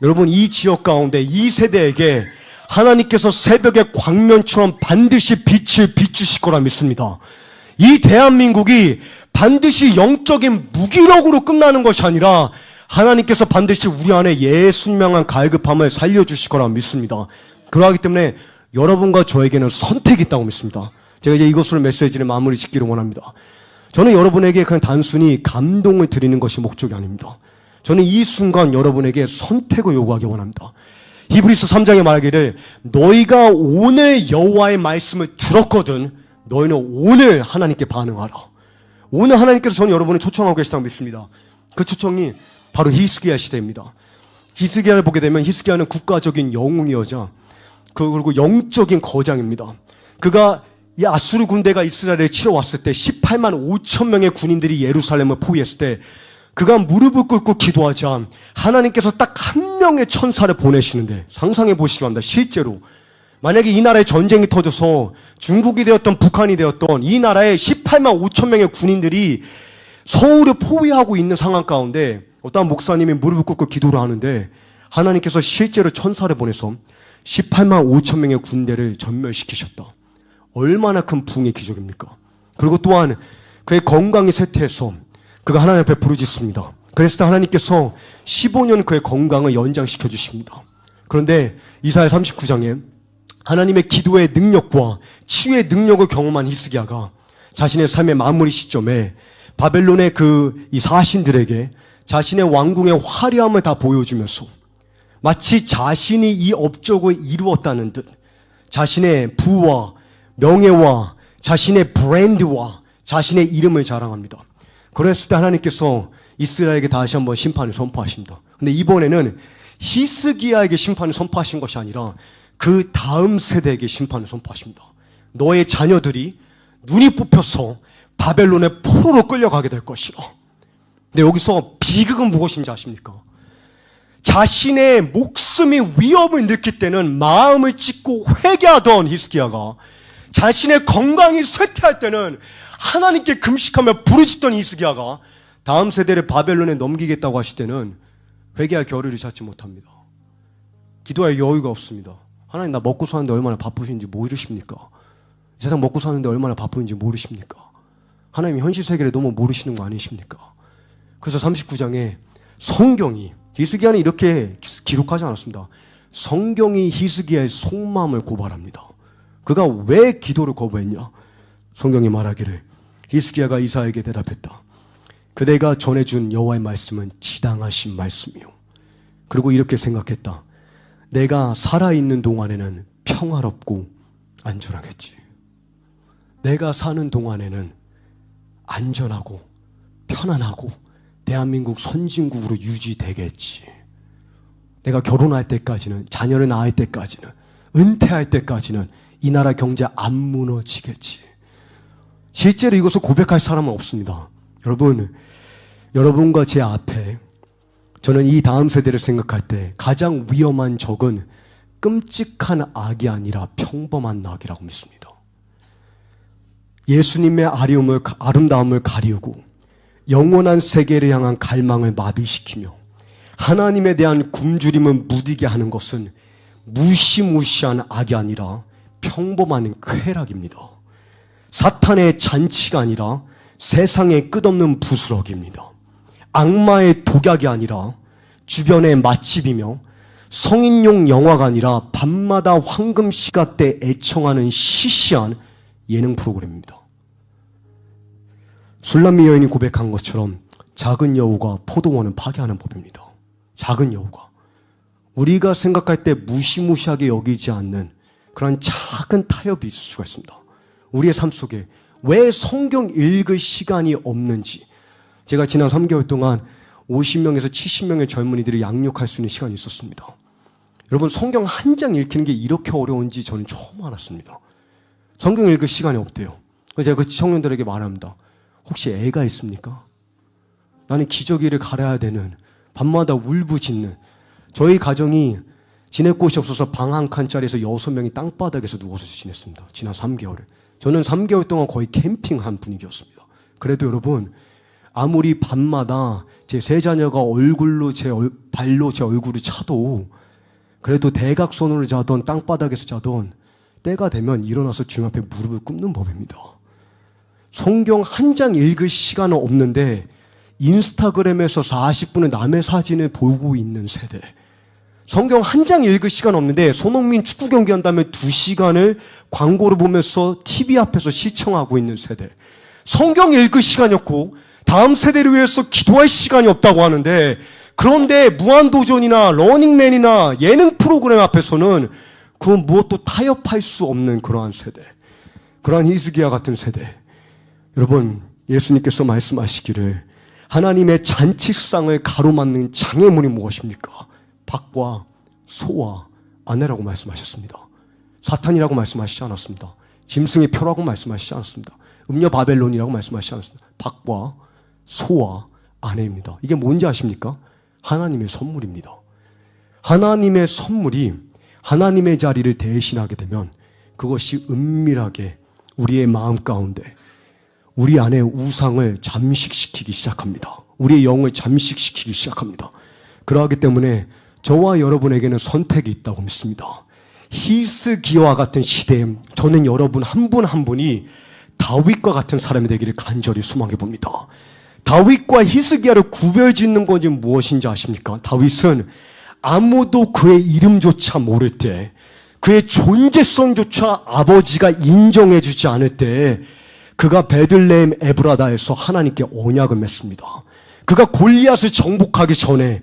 Speaker 2: 여러분, 이 지역 가운데 이 세대에게 하나님께서 새벽의 광면처럼 반드시 빛을 비추실 거라 믿습니다. 이 대한민국이 반드시 영적인 무기력으로 끝나는 것이 아니라 하나님께서 반드시 우리 안에 예순명한 갈급함을 살려주실 거라 믿습니다. 그러하기 때문에 여러분과 저에게는 선택이 있다고 믿습니다. 제가 이제 이것으로 메시지를 마무리 짓기를 원합니다. 저는 여러분에게 그냥 단순히 감동을 드리는 것이 목적이 아닙니다. 저는 이 순간 여러분에게 선택을 요구하기 원합니다. 히브리서 3장에 말하기를 너희가 오늘 여호와의 말씀을 들었거든 너희는 오늘 하나님께 반응하라. 오늘 하나님께서 저는 여러분을 초청하고 계시다고 믿습니다. 그 초청이 바로 히스기야 시대입니다. 히스기야를 보게 되면 히스기야는 국가적인 영웅이어자 그리고 영적인 거장입니다. 그가 이 아수르 군대가 이스라엘에 치러 왔을 때 18만 5천 명의 군인들이 예루살렘을 포위했을 때 그가 무릎을 꿇고 기도하자 하나님께서 딱 한 명의 천사를 보내시는데 상상해 보시기 바랍니다. 실제로 만약에 이 나라에 전쟁이 터져서 중국이 되었던 북한이 되었던 이 나라에 18만 5천 명의 군인들이 서울을 포위하고 있는 상황 가운데 어떤 목사님이 무릎을 꿇고 기도를 하는데 하나님께서 실제로 천사를 보내서 18만 5천 명의 군대를 전멸시키셨다. 얼마나 큰 부흥의 기적입니까? 그리고 또한 그의 건강이 쇠퇴해서 그가 하나님 앞에 부르짖습니다. 그랬을 때 하나님께서 15년 그의 건강을 연장시켜 주십니다. 그런데 이사야 39장에 하나님의 기도의 능력과 치유의 능력을 경험한 히스기야가 자신의 삶의 마무리 시점에 바벨론의 이 사신들에게 자신의 왕궁의 화려함을 다 보여주면서 마치 자신이 이 업적을 이루었다는 듯 자신의 부와 명예와 자신의 브랜드와 자신의 이름을 자랑합니다. 그랬을 때 하나님께서 이스라엘에게 다시 한번 심판을 선포하십니다. 근데 이번에는 히스기야에게 심판을 선포하신 것이 아니라 그 다음 세대에게 심판을 선포하십니다. 너의 자녀들이 눈이 뽑혀서 바벨론의 포로로 끌려가게 될 것이라. 근데 여기서 비극은 무엇인지 아십니까? 자신의 목숨이 위협을 느낄 때는 마음을 찢고 회개하던 히스기야가 자신의 건강이 쇠퇴할 때는 하나님께 금식하며 부르짖던 히스기야가 다음 세대를 바벨론에 넘기겠다고 하실 때는 회개할 겨를을 찾지 못합니다. 기도할 여유가 없습니다. 하나님 나 먹고 사는데 얼마나 바쁘신지 모르십니까? 이 세상 먹고 사는데 얼마나 바쁜지 모르십니까? 하나님 현실 세계를 너무 모르시는 거 아니십니까? 그래서 39장에 성경이 히스기야는 이렇게 기록하지 않았습니다. 성경이 히스기야의 속마음을 고발합니다. 그가 왜 기도를 거부했냐? 성경이 말하기를 히스기야가 이사야에게 대답했다. 그대가 전해준 여호와의 말씀은 지당하신 말씀이요. 그리고 이렇게 생각했다. 내가 살아있는 동안에는 평화롭고 안전하겠지. 내가 사는 동안에는 안전하고 편안하고 대한민국 선진국으로 유지되겠지. 내가 결혼할 때까지는, 자녀를 낳을 때까지는, 은퇴할 때까지는 이 나라 경제 안 무너지겠지. 실제로 이것을 고백할 사람은 없습니다. 여러분과 제 앞에 저는 이 다음 세대를 생각할 때 가장 위험한 적은 끔찍한 악이 아니라 평범한 악이라고 믿습니다. 예수님의 아름다움을 가리우고 영원한 세계를 향한 갈망을 마비시키며 하나님에 대한 굶주림을 무디게 하는 것은 무시무시한 악이 아니라 평범한 쾌락입니다. 사탄의 잔치가 아니라 세상의 끝없는 부스러기입니다. 악마의 독약이 아니라 주변의 맛집이며 성인용 영화가 아니라 밤마다 황금 시간대 애청하는 시시한 예능 프로그램입니다. 술람미 여인이 고백한 것처럼 작은 여우가 포도원을 파괴하는 법입니다. 작은 여우가 우리가 생각할 때 무시무시하게 여기지 않는 그런 작은 타협이 있을 수가 있습니다. 우리의 삶 속에 왜 성경 읽을 시간이 없는지, 제가 지난 3개월 동안 50명에서 70명의 젊은이들을 양육할 수 있는 시간이 있었습니다. 여러분, 성경 한 장 읽히는 게 이렇게 어려운지 저는 처음 알았습니다. 성경 읽을 시간이 없대요. 그래서 제가 그 청년들에게 말합니다. 혹시 애가 있습니까? 나는 기저귀를 갈아야 되는, 밤마다 울부짖는, 저희 가정이 지낼 곳이 없어서 방 한 칸짜리에서 6명이 땅바닥에서 누워서 지냈습니다. 지난 3개월을. 저는 3개월 동안 거의 캠핑한 분위기였습니다. 그래도 여러분, 아무리 밤마다 제 세 자녀가 발로 제 얼굴을 차도 그래도 대각선으로 자던 땅바닥에서 자던 때가 되면 일어나서 주님 앞에 무릎을 꿇는 법입니다. 성경 한 장 읽을 시간은 없는데 인스타그램에서 40분의 남의 사진을 보고 있는 세대. 성경 한 장 읽을 시간 없는데 손흥민 축구 경기 한 다음에 2시간을 광고를 보면서 TV 앞에서 시청하고 있는 세대. 성경 읽을 시간이 없고 다음 세대를 위해서 기도할 시간이 없다고 하는데, 그런데 무한도전이나 러닝맨이나 예능 프로그램 앞에서는 그 무엇도 타협할 수 없는 그러한 세대. 그러한 히스기야 같은 세대. 여러분, 예수님께서 말씀하시기를 하나님의 잔치상을 가로막는 장애물이 무엇입니까? 박과 소와 아내라고 말씀하셨습니다. 사탄이라고 말씀하시지 않았습니다. 짐승의 표라고 말씀하시지 않았습니다. 음녀 바벨론이라고 말씀하시지 않았습니다. 박과 소와 아내입니다. 이게 뭔지 아십니까? 하나님의 선물입니다. 하나님의 선물이 하나님의 자리를 대신하게 되면 그것이 은밀하게 우리의 마음 가운데 우리 안에 우상을 잠식시키기 시작합니다. 우리의 영을 잠식시키기 시작합니다. 그러하기 때문에 저와 여러분에게는 선택이 있다고 믿습니다. 히스기야와 같은 시대에 저는 여러분 한 분 한 분이 다윗과 같은 사람이 되기를 간절히 소망해 봅니다. 다윗과 히스기야를 구별짓는 것이 무엇인지 아십니까? 다윗은 아무도 그의 이름조차 모를 때, 그의 존재성조차 아버지가 인정해주지 않을 때 그가 베들레헴 에브라다에서 하나님께 언약을 맺습니다. 그가 골리앗을 정복하기 전에,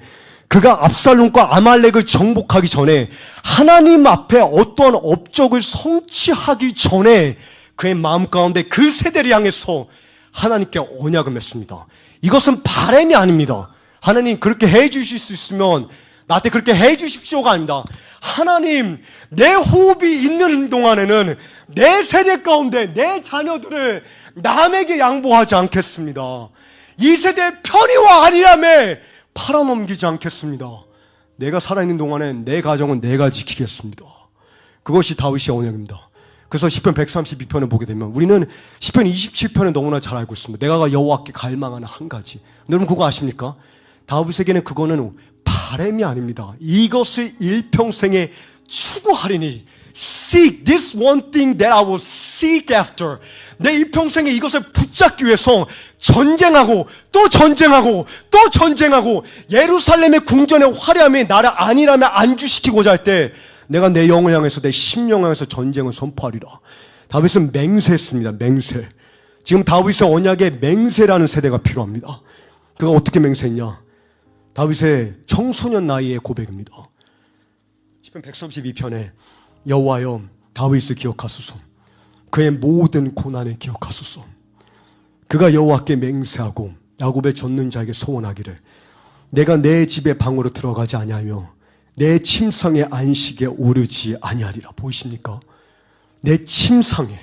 Speaker 2: 그가 압살롬과 아말렉을 정복하기 전에, 하나님 앞에 어떠한 업적을 성취하기 전에 그의 마음 가운데 그 세대를 향해서 하나님께 언약을 맺습니다. 이것은 바람이 아닙니다. 하나님 그렇게 해 주실 수 있으면 나한테 그렇게 해 주십시오가 아닙니다. 하나님, 내 호흡이 있는 동안에는 내 세대 가운데 내 자녀들을 남에게 양보하지 않겠습니다. 이 세대의 편의와 안일함에 팔아넘기지 않겠습니다. 내가 살아있는 동안에 내 가정은 내가 지키겠습니다. 그것이 다윗의 언약입니다. 그래서 시편 132편을 보게 되면 우리는 시편 27편을 너무나 잘 알고 있습니다. 내가 여호와께 갈망하는 한 가지. 여러분 그거 아십니까? 다윗에게는 그거는 바람이 아닙니다. 이것을 일평생에 추구하리니, seek this one thing that I will seek after. 내 일평생에 이것을 붙잡기 위해서 전쟁하고 또 전쟁하고 또 전쟁하고, 예루살렘의 궁전의 화려함이 나를 안일함에 안주시키고자 할 때 내가 내 영을 향해서, 내 심령을 향해서 전쟁을 선포하리라. 다윗은 맹세했습니다. 맹세. 지금 다윗의 언약에 맹세라는 세대가 필요합니다. 그가 어떻게 맹세했냐? 다윗의 청소년 나이의 고백입니다. 시편 132편에 여호와여 다윗을 기억하소서, 그의 모든 고난을 기억하소서. 그가 여호와께 맹세하고 야곱의 젖는 자에게 소원하기를 내가 내 집의 방으로 들어가지 아니하며 내 침상의 안식에 오르지 아니하리라. 보이십니까? 내 침상에,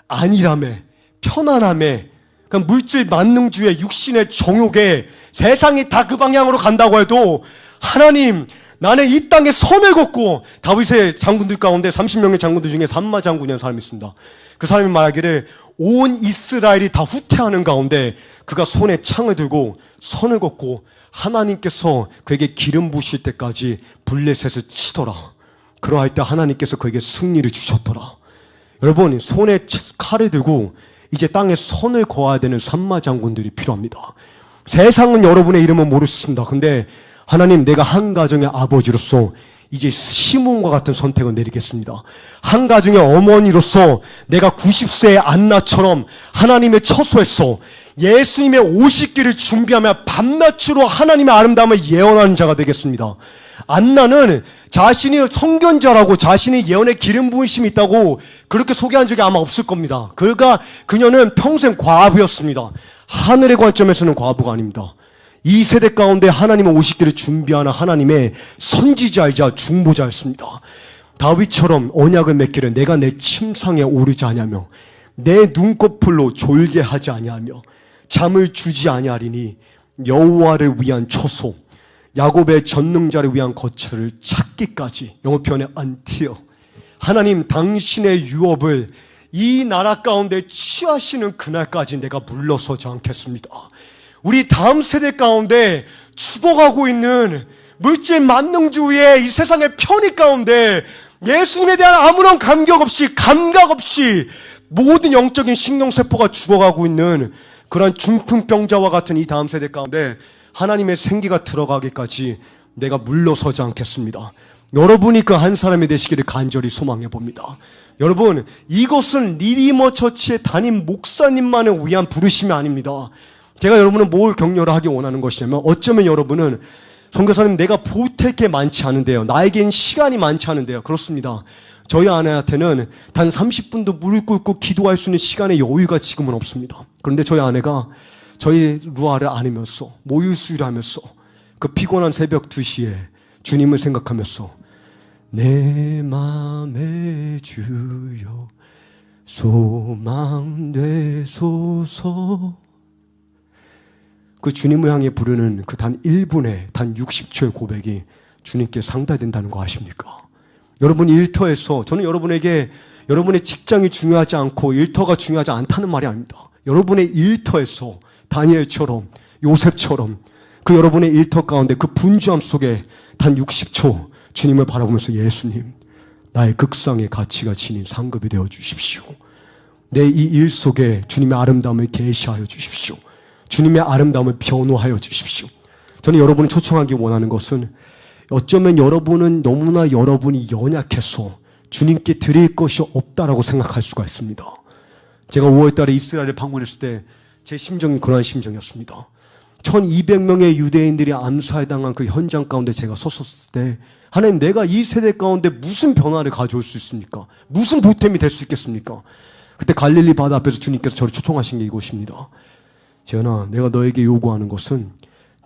Speaker 2: 안일함에, 편안함에, 그러니까 물질 만능주의, 육신의 정욕에, 세상이 다 그 방향으로 간다고 해도 하나님, 나는 이 땅에 선을 걷고, 다윗의 장군들 가운데 30명의 장군들 중에 삼마 장군이라는 사람이 있습니다. 그 사람이 말하기를 온 이스라엘이 다 후퇴하는 가운데 그가 손에 창을 들고 선을 걷고 하나님께서 그에게 기름 부으실 때까지 블레셋을 치더라. 그러할 때 하나님께서 그에게 승리를 주셨더라. 여러분, 손에 칼을 들고 이제 땅에 선을 그어야 되는 삼마 장군들이 필요합니다. 세상은 여러분의 이름은 모르겠습니다. 근데 하나님, 내가 한 가정의 아버지로서 이제 시몬과 같은 선택을 내리겠습니다. 한 가정의 어머니로서 내가 90세의 안나처럼 하나님의 처소에서 예수님의 오시기를 준비하며 밤낮으로 하나님의 아름다움을 예언하는 자가 되겠습니다. 안나는 자신이 선견자라고, 자신이 예언의 기름 부으심이 있다고 그렇게 소개한 적이 아마 없을 겁니다. 그녀는 평생 과부였습니다. 하늘의 관점에서는 과부가 아닙니다. 이 세대 가운데 하나님의 오시기를 준비하는 하나님의 선지자이자 중보자였습니다. 다윗처럼 언약을 맺기를 내가 내 침상에 오르지 아니하며 내 눈꺼풀로 졸게 하지 아니하며 잠을 주지 아니하리니 여호와를 위한 처소, 야곱의 전능자를 위한 거처를 찾기까지, 영어 표현의 until, 하나님 당신의 유업을 이 나라 가운데 취하시는 그날까지 내가 물러서지 않겠습니다. 우리 다음 세대 가운데 죽어가고 있는 물질 만능주의의 이 세상의 편의 가운데 예수님에 대한 아무런 감각 없이 모든 영적인 신경세포가 죽어가고 있는 그러한 중풍병자와 같은 이 다음 세대 가운데 하나님의 생기가 들어가기까지 내가 물러서지 않겠습니다. 여러분이 그 한 사람이 되시기를 간절히 소망해 봅니다. 여러분, 이것은 리디머 처치의 담임 목사님만을 위한 부르심이 아닙니다. 제가 여러분은 뭘 격려하기 원하는 것이냐면, 어쩌면 여러분은 선교사님, 내가 보탤 게 많지 않은데요, 나에겐 시간이 많지 않은데요. 그렇습니다. 저희 아내한테는 단 30분도 무릎 꿇고 기도할 수 있는 시간의 여유가 지금은 없습니다. 그런데 저희 아내가 저희 루아를 안으면서 모유수유를 하면서 그 피곤한 새벽 2시에 주님을 생각하면서 내 맘에 주여 소망되소서, 그 주님을 향해 부르는 그 단 1분의 단 60초의 고백이 주님께 상달된다는 거 아십니까? 여러분, 일터에서, 저는 여러분에게 여러분의 직장이 중요하지 않고 일터가 중요하지 않다는 말이 아닙니다. 여러분의 일터에서 다니엘처럼, 요셉처럼 그 여러분의 일터 가운데 그 분주함 속에 단 60초 주님을 바라보면서, 예수님, 나의 극상의 가치가 지닌 상급이 되어 주십시오. 내 이 일 속에 주님의 아름다움을 계시하여 주십시오. 주님의 아름다움을 변호하여 주십시오. 저는 여러분을 초청하기 원하는 것은, 어쩌면 여러분은 너무나 여러분이 연약해서 주님께 드릴 것이 없다라고 생각할 수가 있습니다. 제가 5월 달에 이스라엘을 방문했을 때 제 심정이 그러한 심정이었습니다. 1200명의 유대인들이 암살당한 그 현장 가운데 제가 섰었을 때, 하나님, 내가 이 세대 가운데 무슨 변화를 가져올 수 있습니까? 무슨 보탬이 될 수 있겠습니까? 그때 갈릴리 바다 앞에서 주님께서 저를 초청하신 게 이것입니다. 재현아, 내가 너에게 요구하는 것은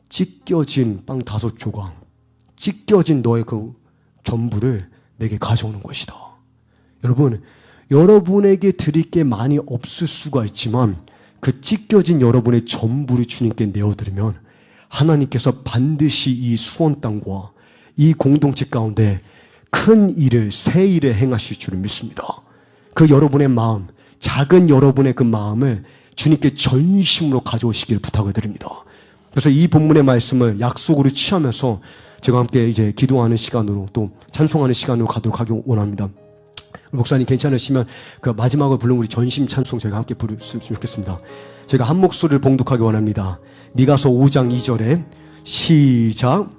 Speaker 2: 찢겨진 빵 5조각, 찢겨진 너의 그 전부를 내게 가져오는 것이다. 여러분, 여러분에게 드릴 게 많이 없을 수가 있지만 그 찢겨진 여러분의 전부를 주님께 내어드리면 하나님께서 반드시 이 수원 땅과 이 공동체 가운데 큰 일을, 새 일을 행하실 줄을 믿습니다. 그 여러분의 마음, 작은 여러분의 그 마음을 주님께 전심으로 가져오시기를 부탁을 드립니다. 그래서 이 본문의 말씀을 약속으로 취하면서 제가 함께 이제 기도하는 시간으로, 또 찬송하는 시간으로 가도록 하기 원합니다. 목사님 괜찮으시면 그 마지막으로 부른 우리 전심 찬송 저희가 함께 부르셨으면 좋겠습니다. 저희가 한 목소리를 봉독하기 원합니다. 미가서 5장 2절에 시작.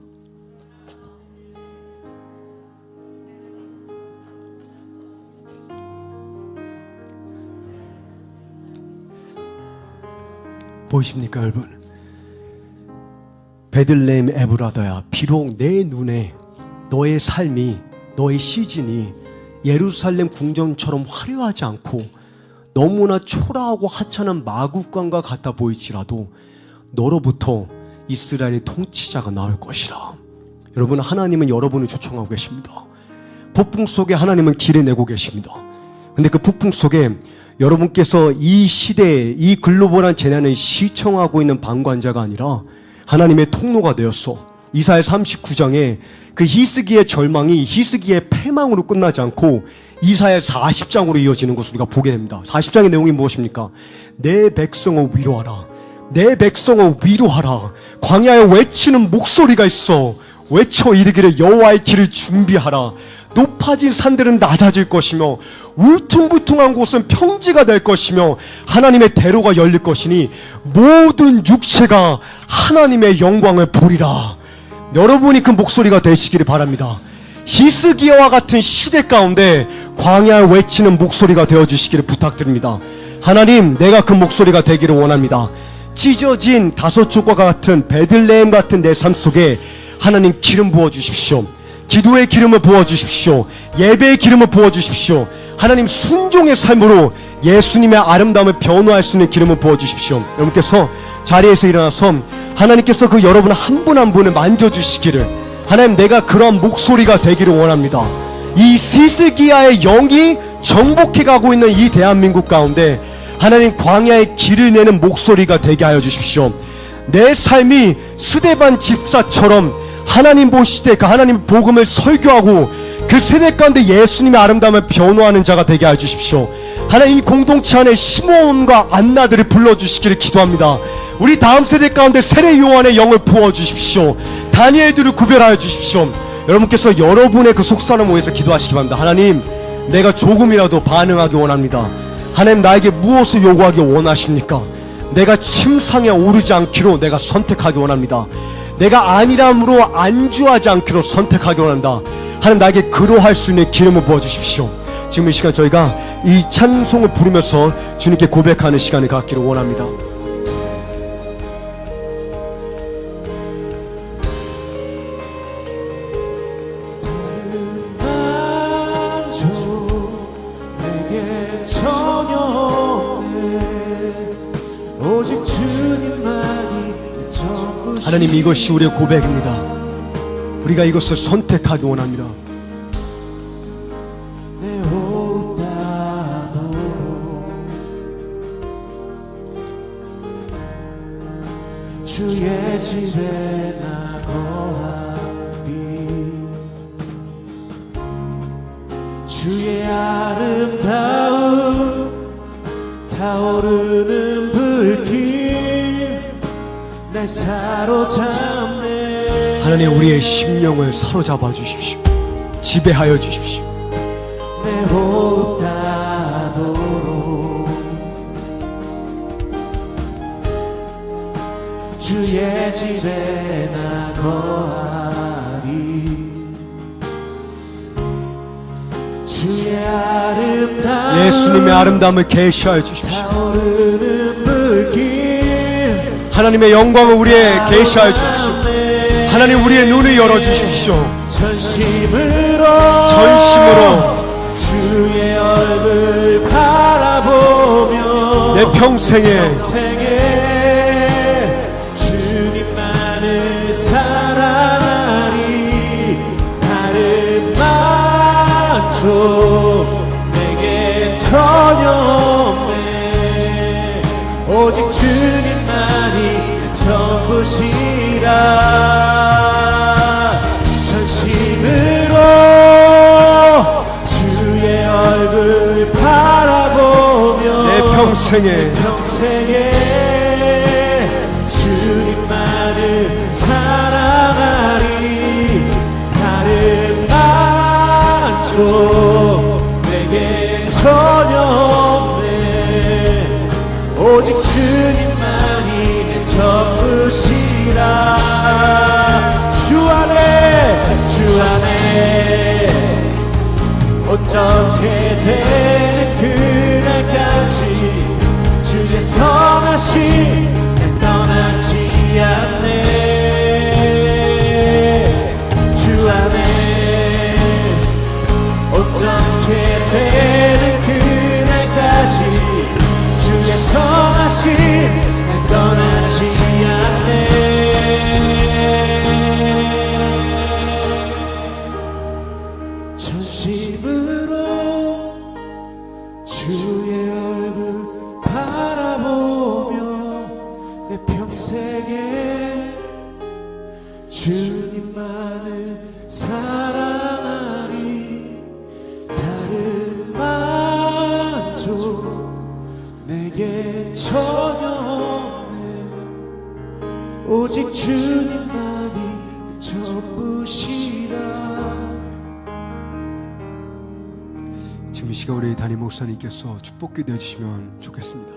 Speaker 2: 보이십니까 여러분? 베들레헴 에브라다야, 비록 내 눈에 너의 삶이, 너의 시즌이 예루살렘 궁전처럼 화려하지 않고 너무나 초라하고 하찮은 마국간과 같아 보일지라도 너로부터 이스라엘의 통치자가 나올 것이라. 여러분, 하나님은 여러분을 초청하고 계십니다. 폭풍 속에 하나님은 길을 내고 계십니다. 근데 그 폭풍 속에 여러분께서 이 시대에 이 글로벌한 재난을 시청하고 있는 방관자가 아니라 하나님의 통로가 되었어. 이사야 39장에 그 히스기의 절망이 히스기의 패망으로 끝나지 않고 이사야 40장으로 이어지는 것을 우리가 보게 됩니다. 40장의 내용이 무엇입니까? 내 백성을 위로하라. 내 백성을 위로하라. 광야에 외치는 목소리가 있어. 외쳐 이르기를 여호와의 길을 준비하라. 높아진 산들은 낮아질 것이며 울퉁불퉁한 곳은 평지가 될 것이며 하나님의 대로가 열릴 것이니 모든 육체가 하나님의 영광을 보리라. 여러분이 그 목소리가 되시기를 바랍니다. 히스기야와 같은 시대 가운데 광야에 외치는 목소리가 되어주시기를 부탁드립니다. 하나님, 내가 그 목소리가 되기를 원합니다. 찢어진 5조각 같은 베들레헴 같은 내 삶 속에 하나님 기름 부어주십시오. 기도의 기름을 부어주십시오. 예배의 기름을 부어주십시오. 하나님, 순종의 삶으로 예수님의 아름다움을 변호할 수 있는 기름을 부어주십시오. 여러분께서 자리에서 일어나서 하나님께서 그 여러분 한 분 한 분을 만져주시기를, 하나님, 내가 그러한 목소리가 되기를 원합니다. 이 히스기야의 영이 정복해가고 있는 이 대한민국 가운데 하나님, 광야의 길을 내는 목소리가 되게 하여 주십시오. 내 삶이 스데반 집사처럼 하나님 보시되 그 하나님 복음을 설교하고 그 세대 가운데 예수님의 아름다움을 변호하는 자가 되게 하여 주십시오. 하나님, 이 공동체 안에 시몬과 안나들을 불러주시기를 기도합니다. 우리 다음 세대 가운데 세례 요한의 영을 부어주십시오. 다니엘들을 구별하여 주십시오. 여러분께서 여러분의 그 속사람을 위해서 기도하시기 바랍니다. 하나님, 내가 조금이라도 반응하기 원합니다. 하나님, 나에게 무엇을 요구하기 원하십니까? 내가 침상에 오르지 않기로 내가 선택하기 원합니다. 내가 안일함으로 안주하지 않기로 선택하기 원합니다. 하나님, 나에게 그로할 수 있는 기름을 부어주십시오. 지금 이 시간 저희가 이 찬송을 부르면서 주님께 고백하는 시간을 갖기를 원합니다.
Speaker 3: 내게 전혀 없네. 오직 주님만이 전부시.
Speaker 2: 하나님, 이것이 우리의 고백입니다. 우리가 이것을 선택하기 원합니다.
Speaker 3: 내 호흡 따도 주의 집에 나 거하리. 주의 아름다움 타오르는 불길 날 사로잡네.
Speaker 2: 하나님, 우리의 심령을 사로잡아 주십시오. 지배하여 주십시오.
Speaker 3: 내 호흡 따도록 주의 집에 나 거하리. 주의 아름다움
Speaker 2: 예수님의 아름다움을 계시하여 주십시오.
Speaker 3: 타오르는 불길
Speaker 2: 하나님의 영광을 우리에 계시하여 주십시오. 하나님, 우리의 눈을 열어주십시오.
Speaker 3: 전심으로 주의 얼굴 바라보며
Speaker 2: 내 평생에
Speaker 3: 주님만을 사랑하리. 다른 만족 내게 전혀 없네. 오직 주님만이 전부시라. 전심으로 주의 얼굴 바라보며
Speaker 2: 내 평생에
Speaker 3: 주님만을 사랑하리. 다른 만족 내겐 전혀 없네. 오직 주님만이 내 전부시라. 주 안에 어떻게 되는 그날까지 주의 선하심 날 떠나지 않네. 주 안에 어떻게 되는 그날까지 주의 선하심 날 떠나지 않네. 전심으로 주의 얼굴 바라보며 내 평생에 주님만을 사랑하리. 다른 만족 내게 전혀 없네. 오직 주님만이 전부시라.
Speaker 2: 지금 이 시간 우리 담임 목사님께서 축복 기도해 주시면 좋겠습니다.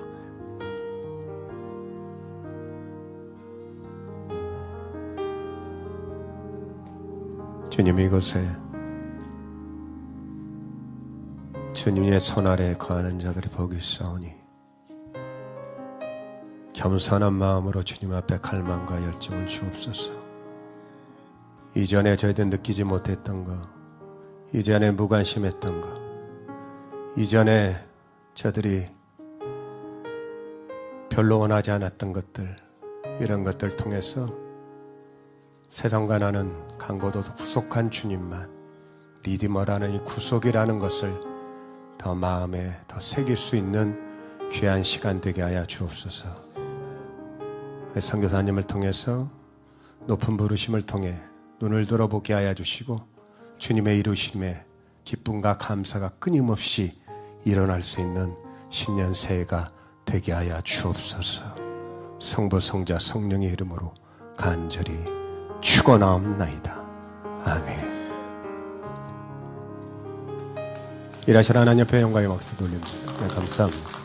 Speaker 4: 주님, 이곳에 주님의 손 아래에 거하는 자들이 복이 있사오니 겸손한 마음으로 주님 앞에 갈망과 열정을 주옵소서. 이전에 저희들 느끼지 못했던 것, 이전에 무관심했던 것, 이전에 저들이 별로 원하지 않았던 것들, 이런 것들 통해서 세상과 나는 강고도 구속한 주님만, 리디머라는 이 구속이라는 것을 더 마음에 더 새길 수 있는 귀한 시간 되게 하여 주옵소서. 선교사님을 통해서 높은 부르심을 통해 눈을 들어보게 하여 주시고 주님의 이루심에 기쁨과 감사가 끊임없이 일어날 수 있는 신년 새해가 되게 하여 주옵소서. 성부 성자 성령의 이름으로 간절히 축원하옵나이다. 아멘. 일하실 하나님 옆에 영광의 박수 돌립니다. 네, 감사합니다.